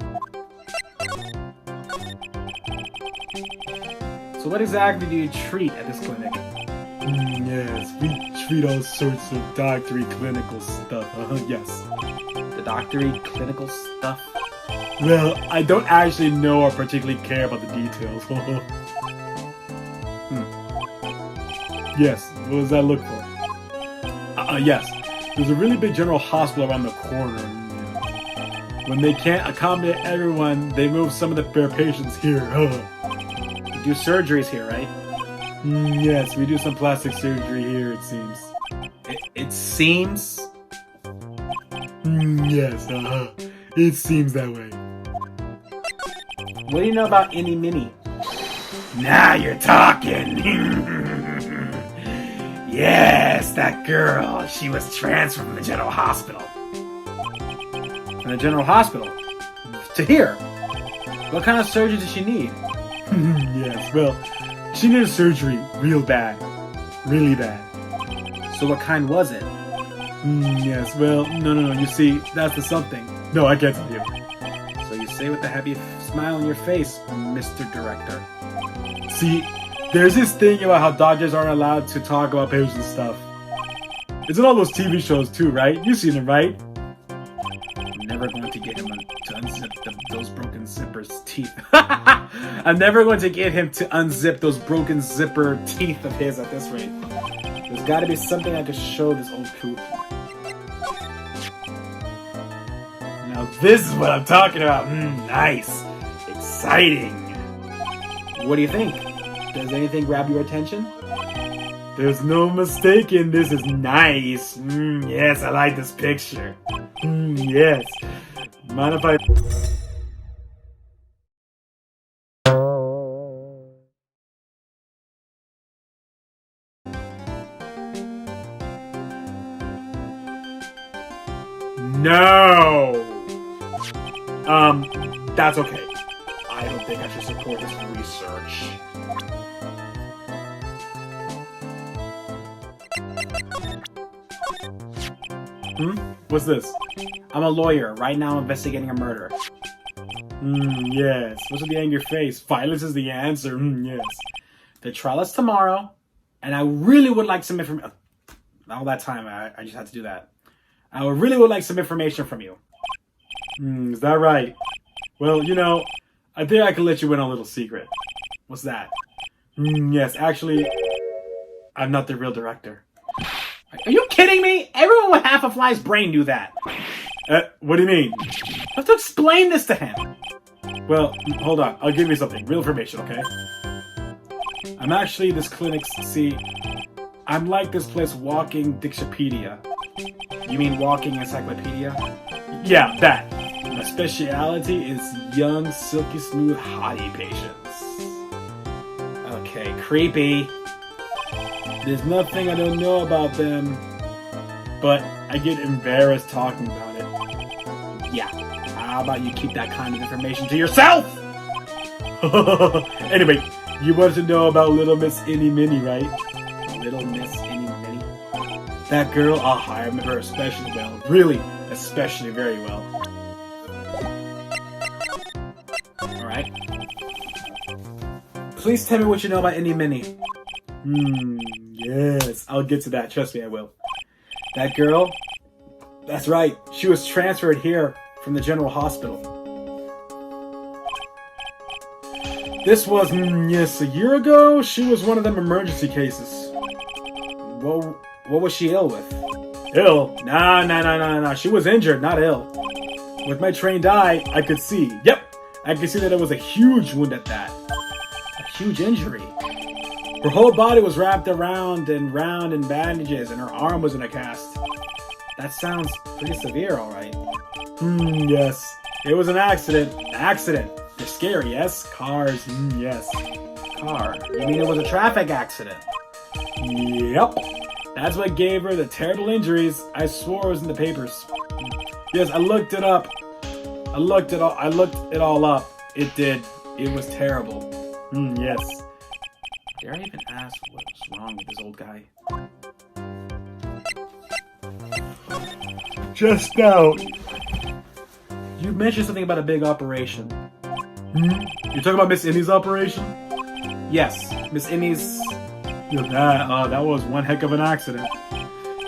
So what exactly do you treat at this clinic? Yes, we treat all sorts of doctory clinical stuff. Yes. The doctory clinical stuff? Well, I don't actually know or particularly care about the details. Yes, what does that look for? Yes, there's a really big general hospital around the corner. When they can't accommodate everyone, they move some of their patients here. You do surgeries here, right? Yes, we do some plastic surgery here, it seems. It seems? Yes, it seems that way. What do you know about Innie Minnie? Now you're talking! Yes, that girl. She was transferred from the general hospital. From the general hospital? To here? What kind of surgery does she need? Yes, well, she needed surgery real bad. Really bad. So what kind was it? Yes, well, no, you see, that's the something. No, I can't tell you. So you say with a happy smile on your face, Mr. Director. See, there's this thing about how doctors aren't allowed to talk about patients' stuff. It's in all those TV shows too, right? You've seen it, right? I'm never going to get him to unzip those broken zippers' teeth. I'm never going to get him to unzip those broken zipper teeth of his at this rate. There's got to be something I could show this old coot. Now this is what I'm talking about. Nice. Exciting. What do you think? Does anything grab your attention? There's no mistaking, this is nice. Yes, I like this picture. Yes. Mind if I... No! That's okay. I don't think I should support this research. What's this? I'm a lawyer, right now investigating a murder. Yes. What's with the angry face? Violence is the answer. Yes. The trial is tomorrow, and I really would like some information. All that time, I just had to do that. I really would like some information from you. Is that right? Well, you know, I think I can let you in on a little secret. What's that? Yes, actually, I'm not the real director. Are you kidding me? Everyone with half a fly's brain knew that. What do you mean? I have to explain this to him. Well, hold on. I'll give you something. Real information, okay? I'm actually this clinic's... See, I'm like this place walking Dictionpedia. You mean walking encyclopedia? Yeah, that. My speciality is young, silky smooth hottie patients. Okay, creepy. There's nothing I don't know about them, but I get embarrassed talking about it. Yeah, how about you keep that kind of information to yourself? Anyway, you want to know about Little Miss Innie Minnie, right? Little Miss Innie Minnie? That girl, I remember her especially well. Really, especially very well. Alright. Please tell me what you know about Innie Minnie. Yes, I'll get to that. Trust me, I will. That girl? That's right. She was transferred here from the general hospital. This was, yes, a year ago. She was one of them emergency cases. What was she ill with? Ill? Nah. She was injured, not ill. With my trained eye, I could see. Yep, I could see that it was a huge wound at that. A huge injury? Her whole body was wrapped around and round in bandages, and her arm was in a cast. That sounds pretty severe, alright. Yes. It was an accident. Accident. They're scary, yes? Cars, yes. Car? You mean it was a traffic accident? Yep. That's what gave her the terrible injuries. I swore it was in the papers. Yes, I looked it up. I looked it all up. It did. It was terrible. Yes. Dare I even ask what's wrong with this old guy? Just now. You mentioned something about a big operation. You're talking about Miss Innie's operation? Yes, Miss Innie's... That was one heck of an accident.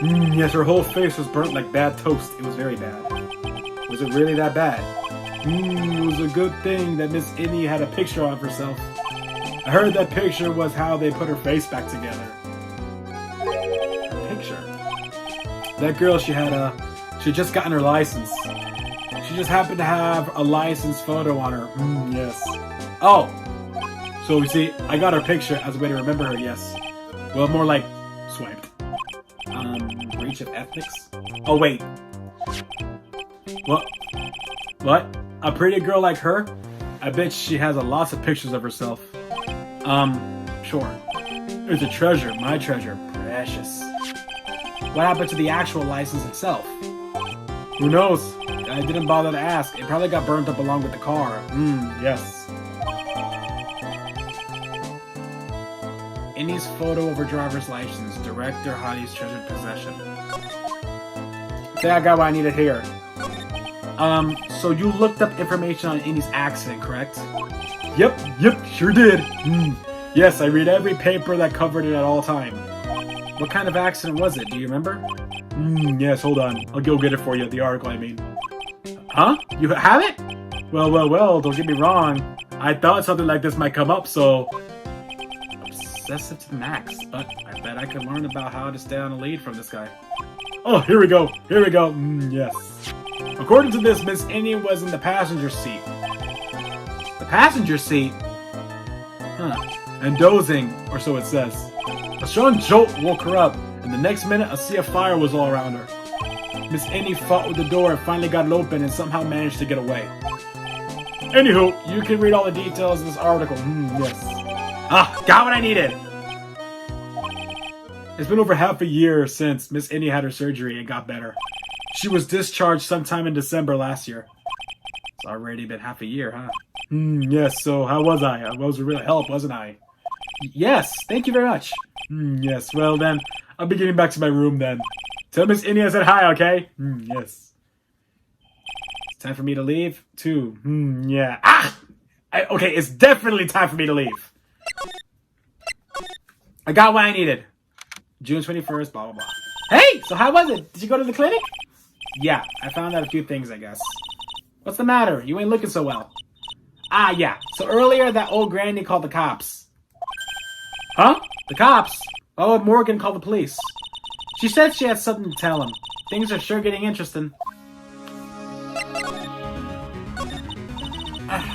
Yes, her whole face was burnt like bad toast. It was very bad. Was it really that bad? It was a good thing that Miss Innie had a picture of herself. I heard that picture was how they put her face back together. A picture? That girl, she just gotten her license. She just happened to have a license photo on her. Yes. Oh! So, you see, I got her picture as a way to remember her, yes. Well, more like swiped. Breach of ethics? Oh, wait. What? A pretty girl like her? I bet she has lots of pictures of herself. Sure. It's a treasure, my treasure. Precious. What happened to the actual license itself? Who knows? I didn't bother to ask. It probably got burnt up along with the car. Yes. Innie's photo of her driver's license. Director Hottie's treasured possession. I think I got what I needed here. So you looked up information on Innie's accident, correct? Yep, sure did. Yes, I read every paper that covered it at all time. What kind of accident was it? Do you remember? Yes, hold on. I'll go get it for you. The article, I mean. Huh? You have it? Well, don't get me wrong. I thought something like this might come up, so... Obsessive to the max, but I bet I could learn about how to stay on a lead from this guy. Oh, here we go. Yes. According to this, Miss Innie was in the passenger seat. The passenger seat? Huh. And dozing, or so it says. A strong jolt woke her up, and the next minute a sea of fire was all around her. Miss Innie fought with the door and finally got it open and somehow managed to get away. Anywho, you can read all the details in this article. Yes. Got what I needed! It's been over half a year since Miss Innie had her surgery and got better. She was discharged sometime in December last year. It's already been half a year, huh? Yes, so how was I? I was a real help, wasn't I? Yes, thank you very much. Yes, well then, I'll be getting back to my room then. Tell Miss Innie I said hi, okay? Yes. It's time for me to leave? Too. Yeah. Okay, it's definitely time for me to leave. I got what I needed. June 21st, blah, blah, blah. Hey, so how was it? Did you go to the clinic? Yeah, I found out a few things, I guess. What's the matter? You ain't looking so well. Yeah. So earlier, that old granny called the cops. Huh? The cops? Oh, Morgan called the police. She said she had something to tell him. Things are sure getting interesting.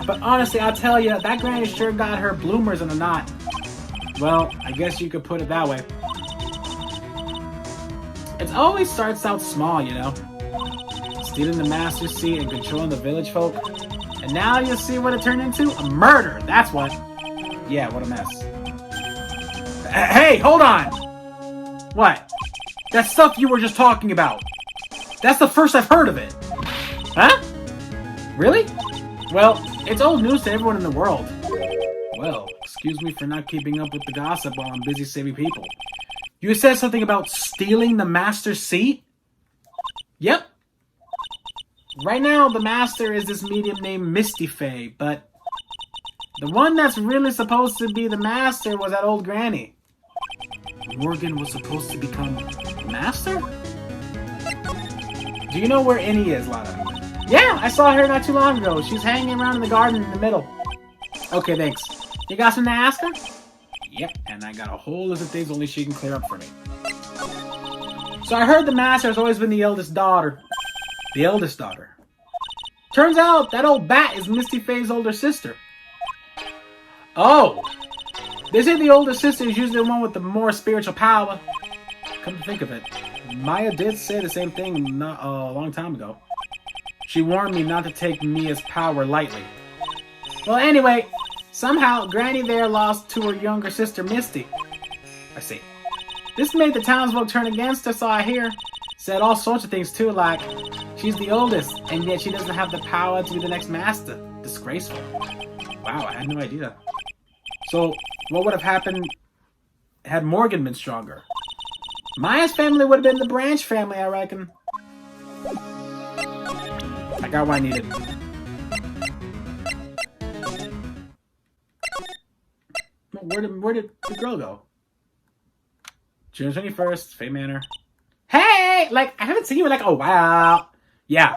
But honestly, I'll tell you, that granny sure got her bloomers in a knot. Well, I guess you could put it that way. It always starts out small, you know. Stealing the master's seat and controlling the village folk. And now you see what it turned into? A murder, that's what. Yeah, what a mess. Hey, hold on! What? That stuff you were just talking about. That's the first I've heard of it. Huh? Really? Well, it's old news to everyone in the world. Well, excuse me for not keeping up with the gossip while I'm busy saving people. You said something about stealing the master's seat? Yep. Right now, the master is this medium named Misty Faye, but the one that's really supposed to be the master was that old granny. Morgan was supposed to become master? Do you know where Innie is, Lana? Yeah, I saw her not too long ago. She's hanging around in the garden in the middle. Okay, thanks. You got something to ask her? Yep, and I got a whole list of things only she can clear up for me. So I heard the master has always been the eldest daughter. The eldest daughter? Turns out that old bat is Misty Faye's older sister. Oh! They say the older sister is usually the one with the more spiritual power. Come to think of it, Maya did say the same thing not a long time ago. She warned me not to take Mia's power lightly. Well, anyway, somehow Granny there lost to her younger sister Misty. I see. This made the townsfolk turn against her, so I hear. Said all sorts of things too, like she's the oldest, and yet she doesn't have the power to be the next master. Disgraceful. Wow, I had no idea. So, what would have happened had Morgan been stronger? Maya's family would have been the Branch family, I reckon. I got what I needed. Where did the girl go? June 21st, Faye Manor. Hey! Like, I haven't seen you in like a while. Yeah.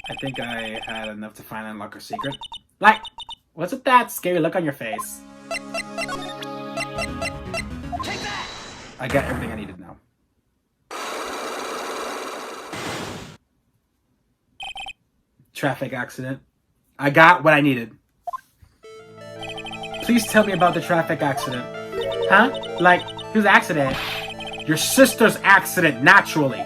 I think I had enough to find and unlock her secret. Like, what's with that scary look on your face? Take that! I got everything I needed now. Traffic accident. I got what I needed. Please tell me about the traffic accident. Huh? Like, whose accident? Your sister's accident, naturally.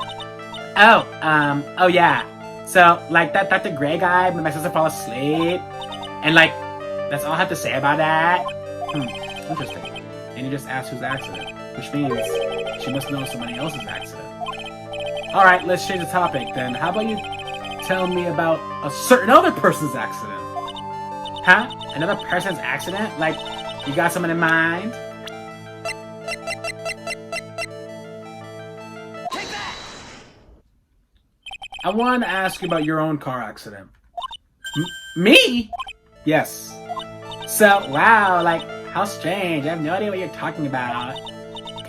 Oh yeah. So, like, that the gray guy made my sister fall asleep. And, like, that's all I have to say about that. Interesting. And you just asked whose accident, which means she must know somebody else's accident. Alright, let's change the topic then. How about you tell me about a certain other person's accident? Huh? Another person's accident? Like, you got someone in mind? Take that! I wanted to ask you about your own car accident. Me? Yes. So, wow, like, how strange. I have no idea what you're talking about.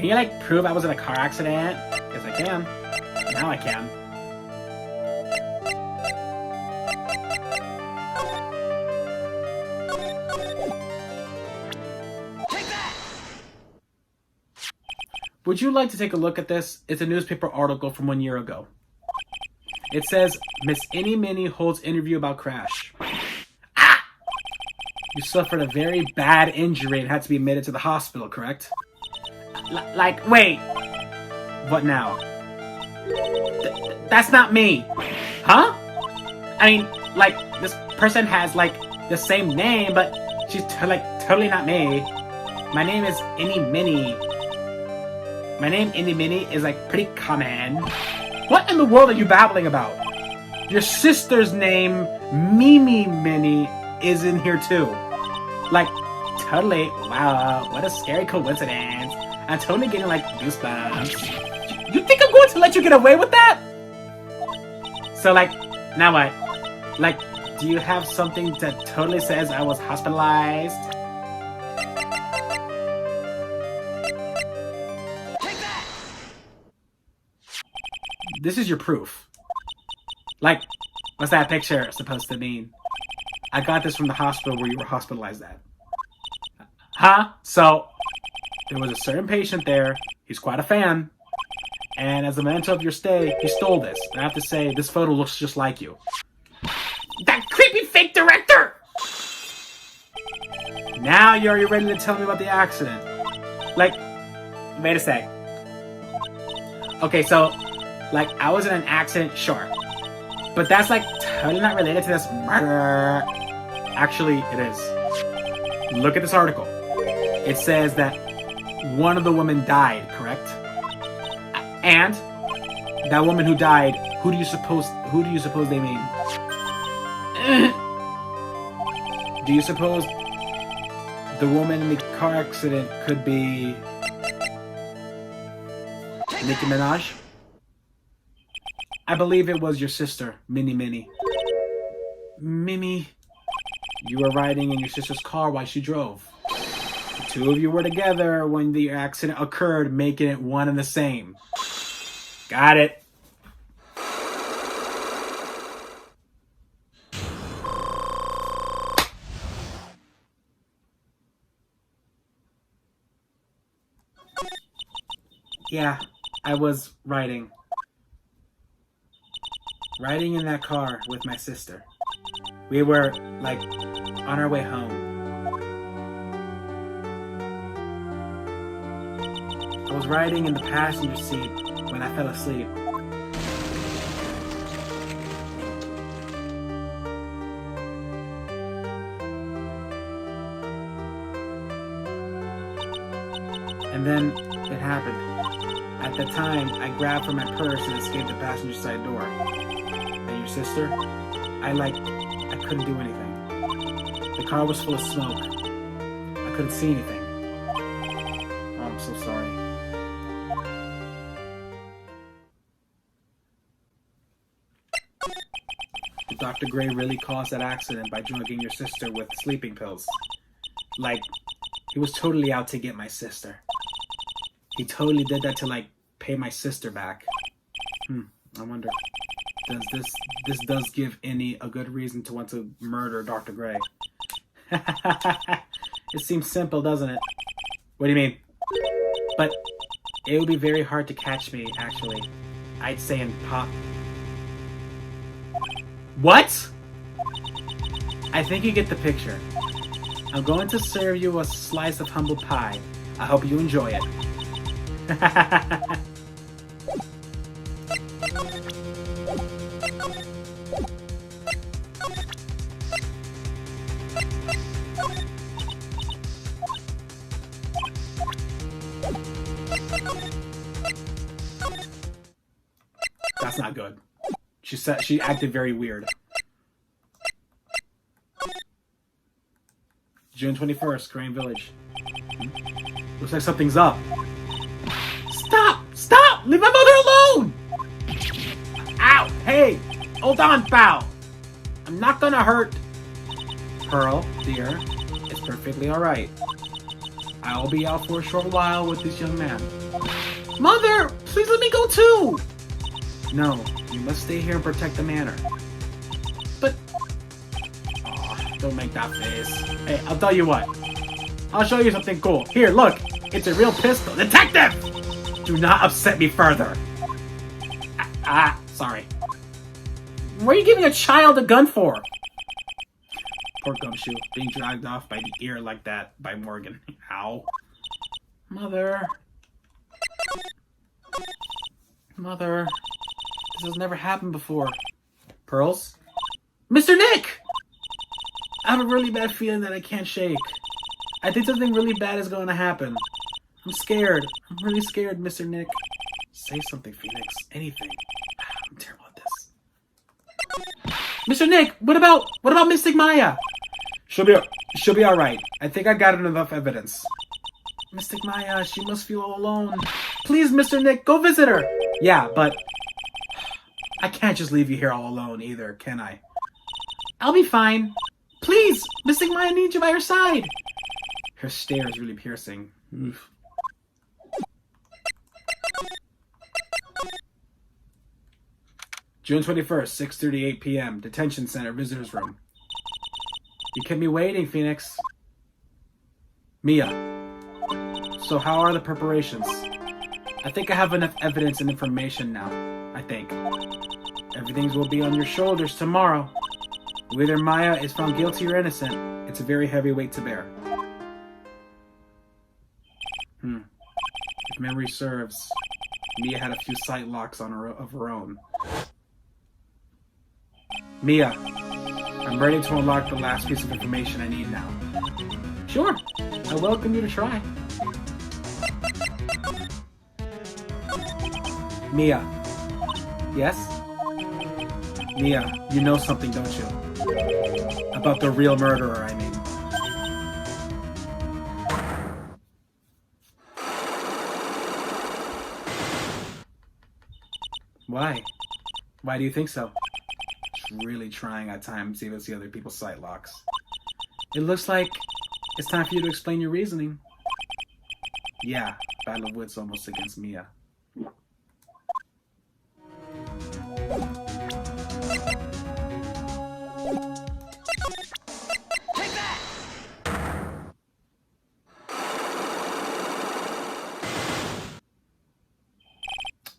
Can you, like, prove I was in a car accident? Yes, I can. Now I can. Would you like to take a look at this? It's a newspaper article from 1 year ago. It says, Miss Any Mini holds interview about crash. Ah! You suffered a very bad injury and had to be admitted to the hospital, correct? Like, wait. What now? That's not me. Huh? I mean, like, this person has, like, the same name, but she's, totally not me. My name is Any Mini. My name, Any Mini, is, like, pretty common. What in the world are you babbling about? Your sister's name, Mimi Mini, is in here, too. Like, totally. Wow, what a scary coincidence. I'm totally getting, like, goosebumps. You think I'm going to let you get away with that? So, like, now what? Like, do you have something that totally says I was hospitalized? This is your proof. Like, what's that picture supposed to mean? I got this from the hospital where you were hospitalized at. Huh? So, there was a certain patient there. He's quite a fan. And as a memento of your stay, he stole this. And I have to say, this photo looks just like you. That creepy fake director! Now you're ready to tell me about the accident. Like, wait a sec. Okay, so, like, I was in an accident, sure. But that's, like, totally not related to this murder. Actually, it is. Look at this article. It says that one of the women died, correct? And that woman who died, who do you suppose they mean? Do you suppose the woman in the car accident could be Nicki Minaj? I believe it was your sister, Mini. Mimi, you were riding in your sister's car while she drove. The two of you were together when the accident occurred, making it one and the same. Got it. Yeah, I was riding in that car with my sister. We were, like, on our way home. I was riding in the passenger seat when I fell asleep. And then it happened. At the time, I grabbed for my purse and escaped the passenger side door. And your sister? I couldn't do anything. The car was full of smoke. I couldn't see anything. Oh, I'm so sorry. Did Dr. Gray really cause that accident by drugging your sister with sleeping pills? Like, he was totally out to get my sister. He totally did that to, like, pay my sister back. I wonder, does this does give Any a good reason to want to murder Dr. Gray? It seems simple, doesn't it? What do you mean? But it would be very hard to catch me, actually. I'd say in pop. What? I think you get the picture. I'm going to serve you a slice of humble pie. I hope you enjoy it. That's not good. She acted very weird. June 21st, Crane Village. Looks like something's up. Stop! Leave my mother alone! Ow! Hey! Hold on, pal! I'm not gonna hurt. Pearl, dear, it's perfectly alright. I'll be out for a short while with this young man. Mother, please let me go too! No, you must stay here and protect the manor. But... Aw, don't make that face. Hey, I'll tell you what. I'll show you something cool. Here, look! It's a real pistol. Detective! Do not upset me further. Sorry. What are you giving a child a gun for? Poor Gumshoe, being dragged off by the ear like that by Morgan. Ow. Mother. Mother. This has never happened before. Pearls? Mr. Nick! I have a really bad feeling that I can't shake. I think something really bad is going to happen. I'm scared. I'm really scared, Mr. Nick. Say something, Phoenix. Anything. I'm terrible at this. Mr. Nick, what about Mystic Maya? She'll be all right. I think I got enough evidence. Mystic Maya, she must feel all alone. Please, Mr. Nick, go visit her. Yeah, but I can't just leave you here all alone either, can I? I'll be fine. Please, Mystic Maya needs you by her side. Her stare is really piercing. Oof. June 21st, 6:38 p.m. Detention Center, Visitors Room. You kept me waiting, Phoenix. Mia. So how are the preparations? I think I have enough evidence and information now. I think. Everything will be on your shoulders tomorrow. Whether Maya is found guilty or innocent, it's a very heavy weight to bear. If memory serves, Mia had a few sight locks of her own. Mia, I'm ready to unlock the last piece of information I need now. Sure, I welcome you to try. Mia. Yes? Mia, you know something, don't you? About the real murderer, I mean. Why? Why do you think so? It's really trying at times to even see other people's sight locks. It looks like it's time for you to explain your reasoning. Yeah, battle of wits almost against Mia. Take that!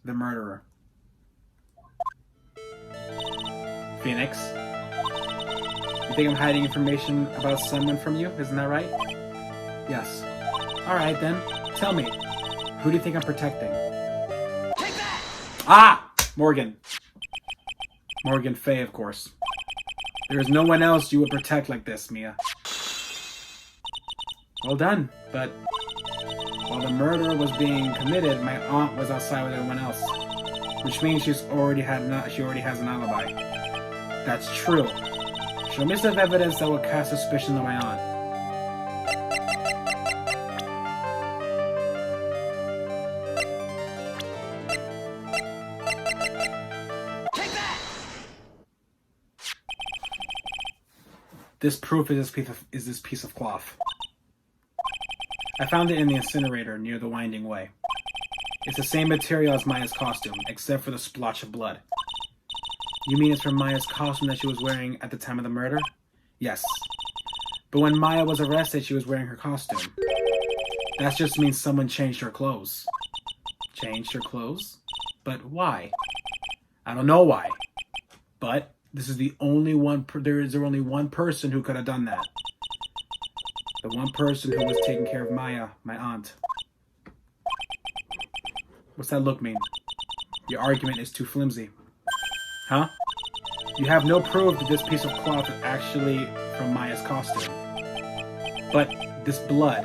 The murderer. Phoenix, you think I'm hiding information about someone from you? Isn't that right? Yes. Alright then, tell me, who do you think I'm protecting? Take that! Ah! Morgan. Morgan Fay, of course. There is no one else you would protect like this, Mia. Well done, but while the murder was being committed, my aunt was outside with everyone else. Which means she already has an alibi. That's true. Show me some evidence that will cast suspicion on my aunt. Take that! This proof is this piece of cloth. I found it in the incinerator near the Winding Way. It's the same material as Maya's costume, except for the splotch of blood. You mean it's from Maya's costume that she was wearing at the time of the murder? Yes. But when Maya was arrested, she was wearing her costume. That just means someone changed her clothes. Changed her clothes? But why? I don't know why. But this is the only one. There is only one person who could have done that. The one person who was taking care of Maya, my aunt. What's that look mean? Your argument is too flimsy. Huh? You have no proof that this piece of cloth is actually from Maya's costume. But this blood,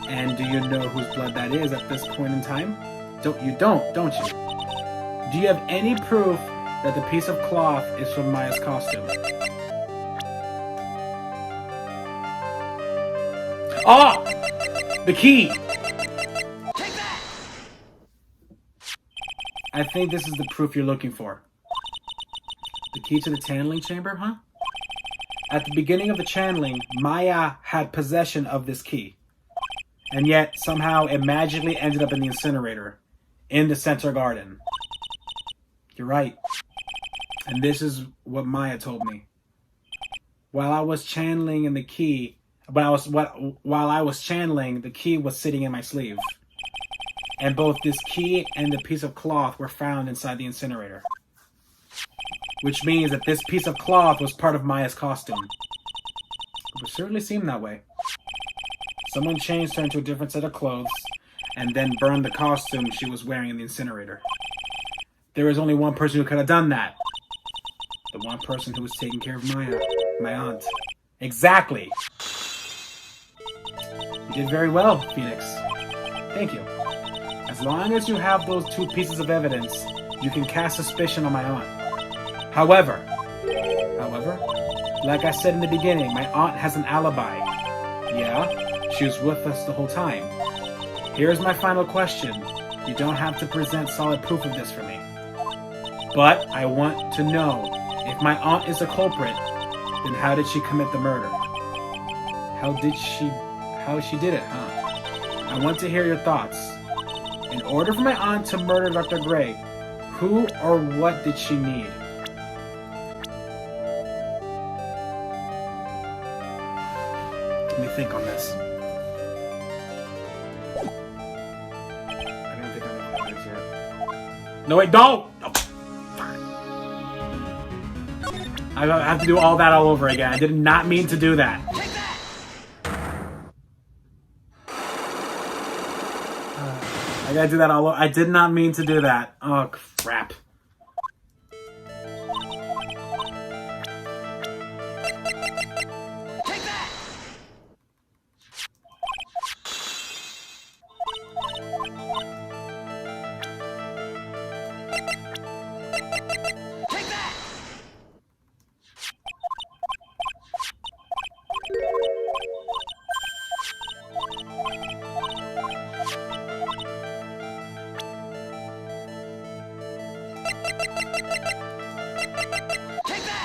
and do you know whose blood that is at this point in time? Don't you? Do you have any proof that the piece of cloth is from Maya's costume? Ah! The key! Take that! I think this is the proof you're looking for. The key to the channeling chamber, huh? At the beginning of the channeling, Maya had possession of this key. And yet, somehow, it magically ended up in the incinerator, in the center garden. You're right. And this is what Maya told me. While I was channeling the key was sitting in my sleeve. And both this key and the piece of cloth were found inside the incinerator. Which means that this piece of cloth was part of Maya's costume. It would certainly seem that way. Someone changed her into a different set of clothes and then burned the costume she was wearing in the incinerator. There was only one person who could have done that. The one person who was taking care of Maya, my aunt. Exactly. You did very well, Phoenix. Thank you. As long as you have those two pieces of evidence, you can cast suspicion on my aunt. However, like I said in the beginning, my aunt has an alibi. Yeah, she was with us the whole time. Here's my final question. You don't have to present solid proof of this for me. But I want to know, if my aunt is a culprit, then how did she commit the murder? How she did it, huh? I want to hear your thoughts. In order for my aunt to murder Dr. Gray, who or what did she need? Let me think on this. I don't think I know this yet. No, wait, don't! Oh, I have to do all that all over again. I did not mean to do that. Take that! I gotta do that all over. I did not mean to do that. Oh, crap. Take that! Take that! Take that!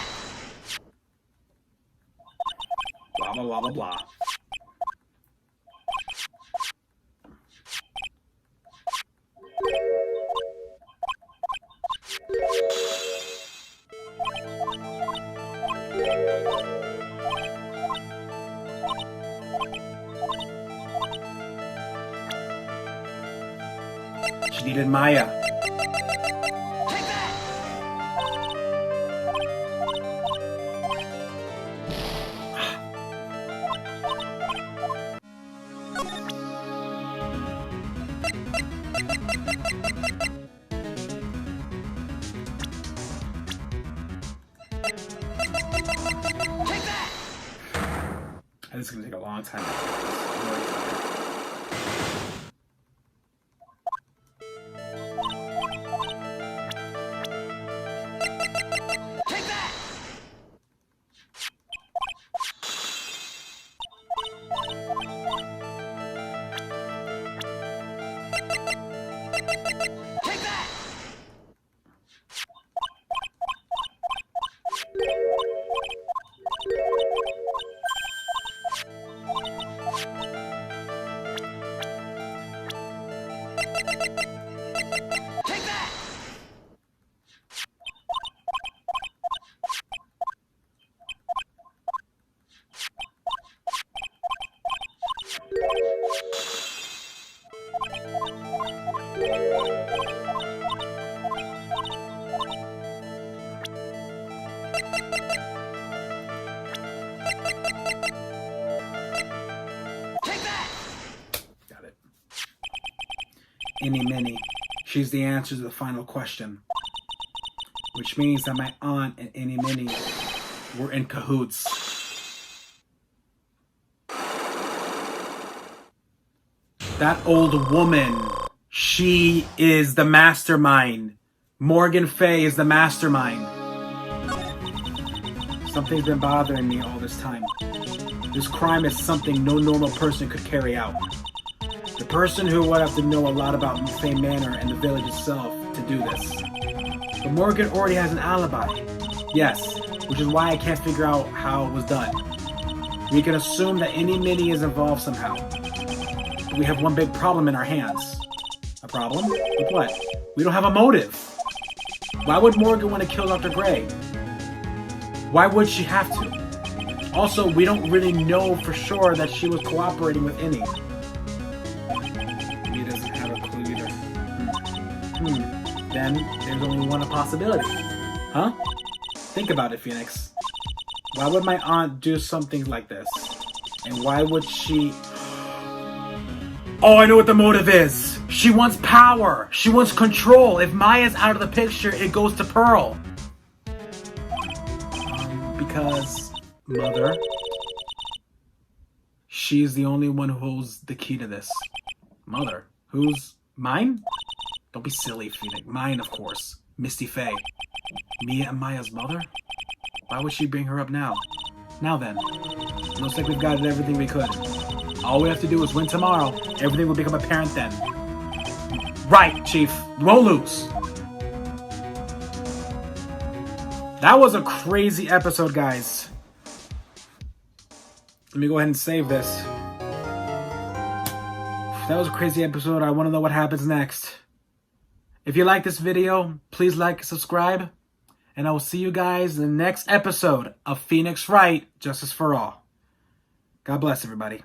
Blah, blah, blah, blah, blah. She needed Maya. Take that! Take that! This is gonna take a long time. I'm really tired. Take that! Take that! Take that! Take that! Got it. Any Minnie. She's the answer to the final question. Which means that my aunt and Any Minnie were in cahoots. That old woman, she is the mastermind. Morgan Fay is the mastermind. Something's been bothering me all this time. This crime is something no normal person could carry out. The person who would have to know a lot about Fay Manor and the village itself to do this. But Morgan already has an alibi. Yes, which is why I can't figure out how it was done. We can assume that Any Minnie is involved somehow. we have one big problem in our hands. A problem? With what? We don't have a motive. Why would Morgan want to kill Dr. Gray? Why would she have to? Also, we don't really know for sure that she was cooperating with Innie. He doesn't have a clue either. Then there's only one possibility. Huh? Think about it, Phoenix. Why would my aunt do something like this? And why would she... Oh, I know what the motive is! She wants power! She wants control! If Maya's out of the picture, it goes to Pearl! Because... Mother... She's the only one who holds the key to this. Mother? Who's... Mine? Don't be silly, Phoenix. Mine, of course. Misty Faye. Mia and Maya's mother? Why would she bring her up now? Now then. Looks like we've got everything we could. All we have to do is win tomorrow. Everything will become apparent then. Right, Chief. You won't lose. That was a crazy episode, guys. Let me go ahead and save this. That was a crazy episode. I want to know what happens next. If you like this video, please like and subscribe. And I will see you guys in the next episode of Phoenix Wright Justice for All. God bless everybody.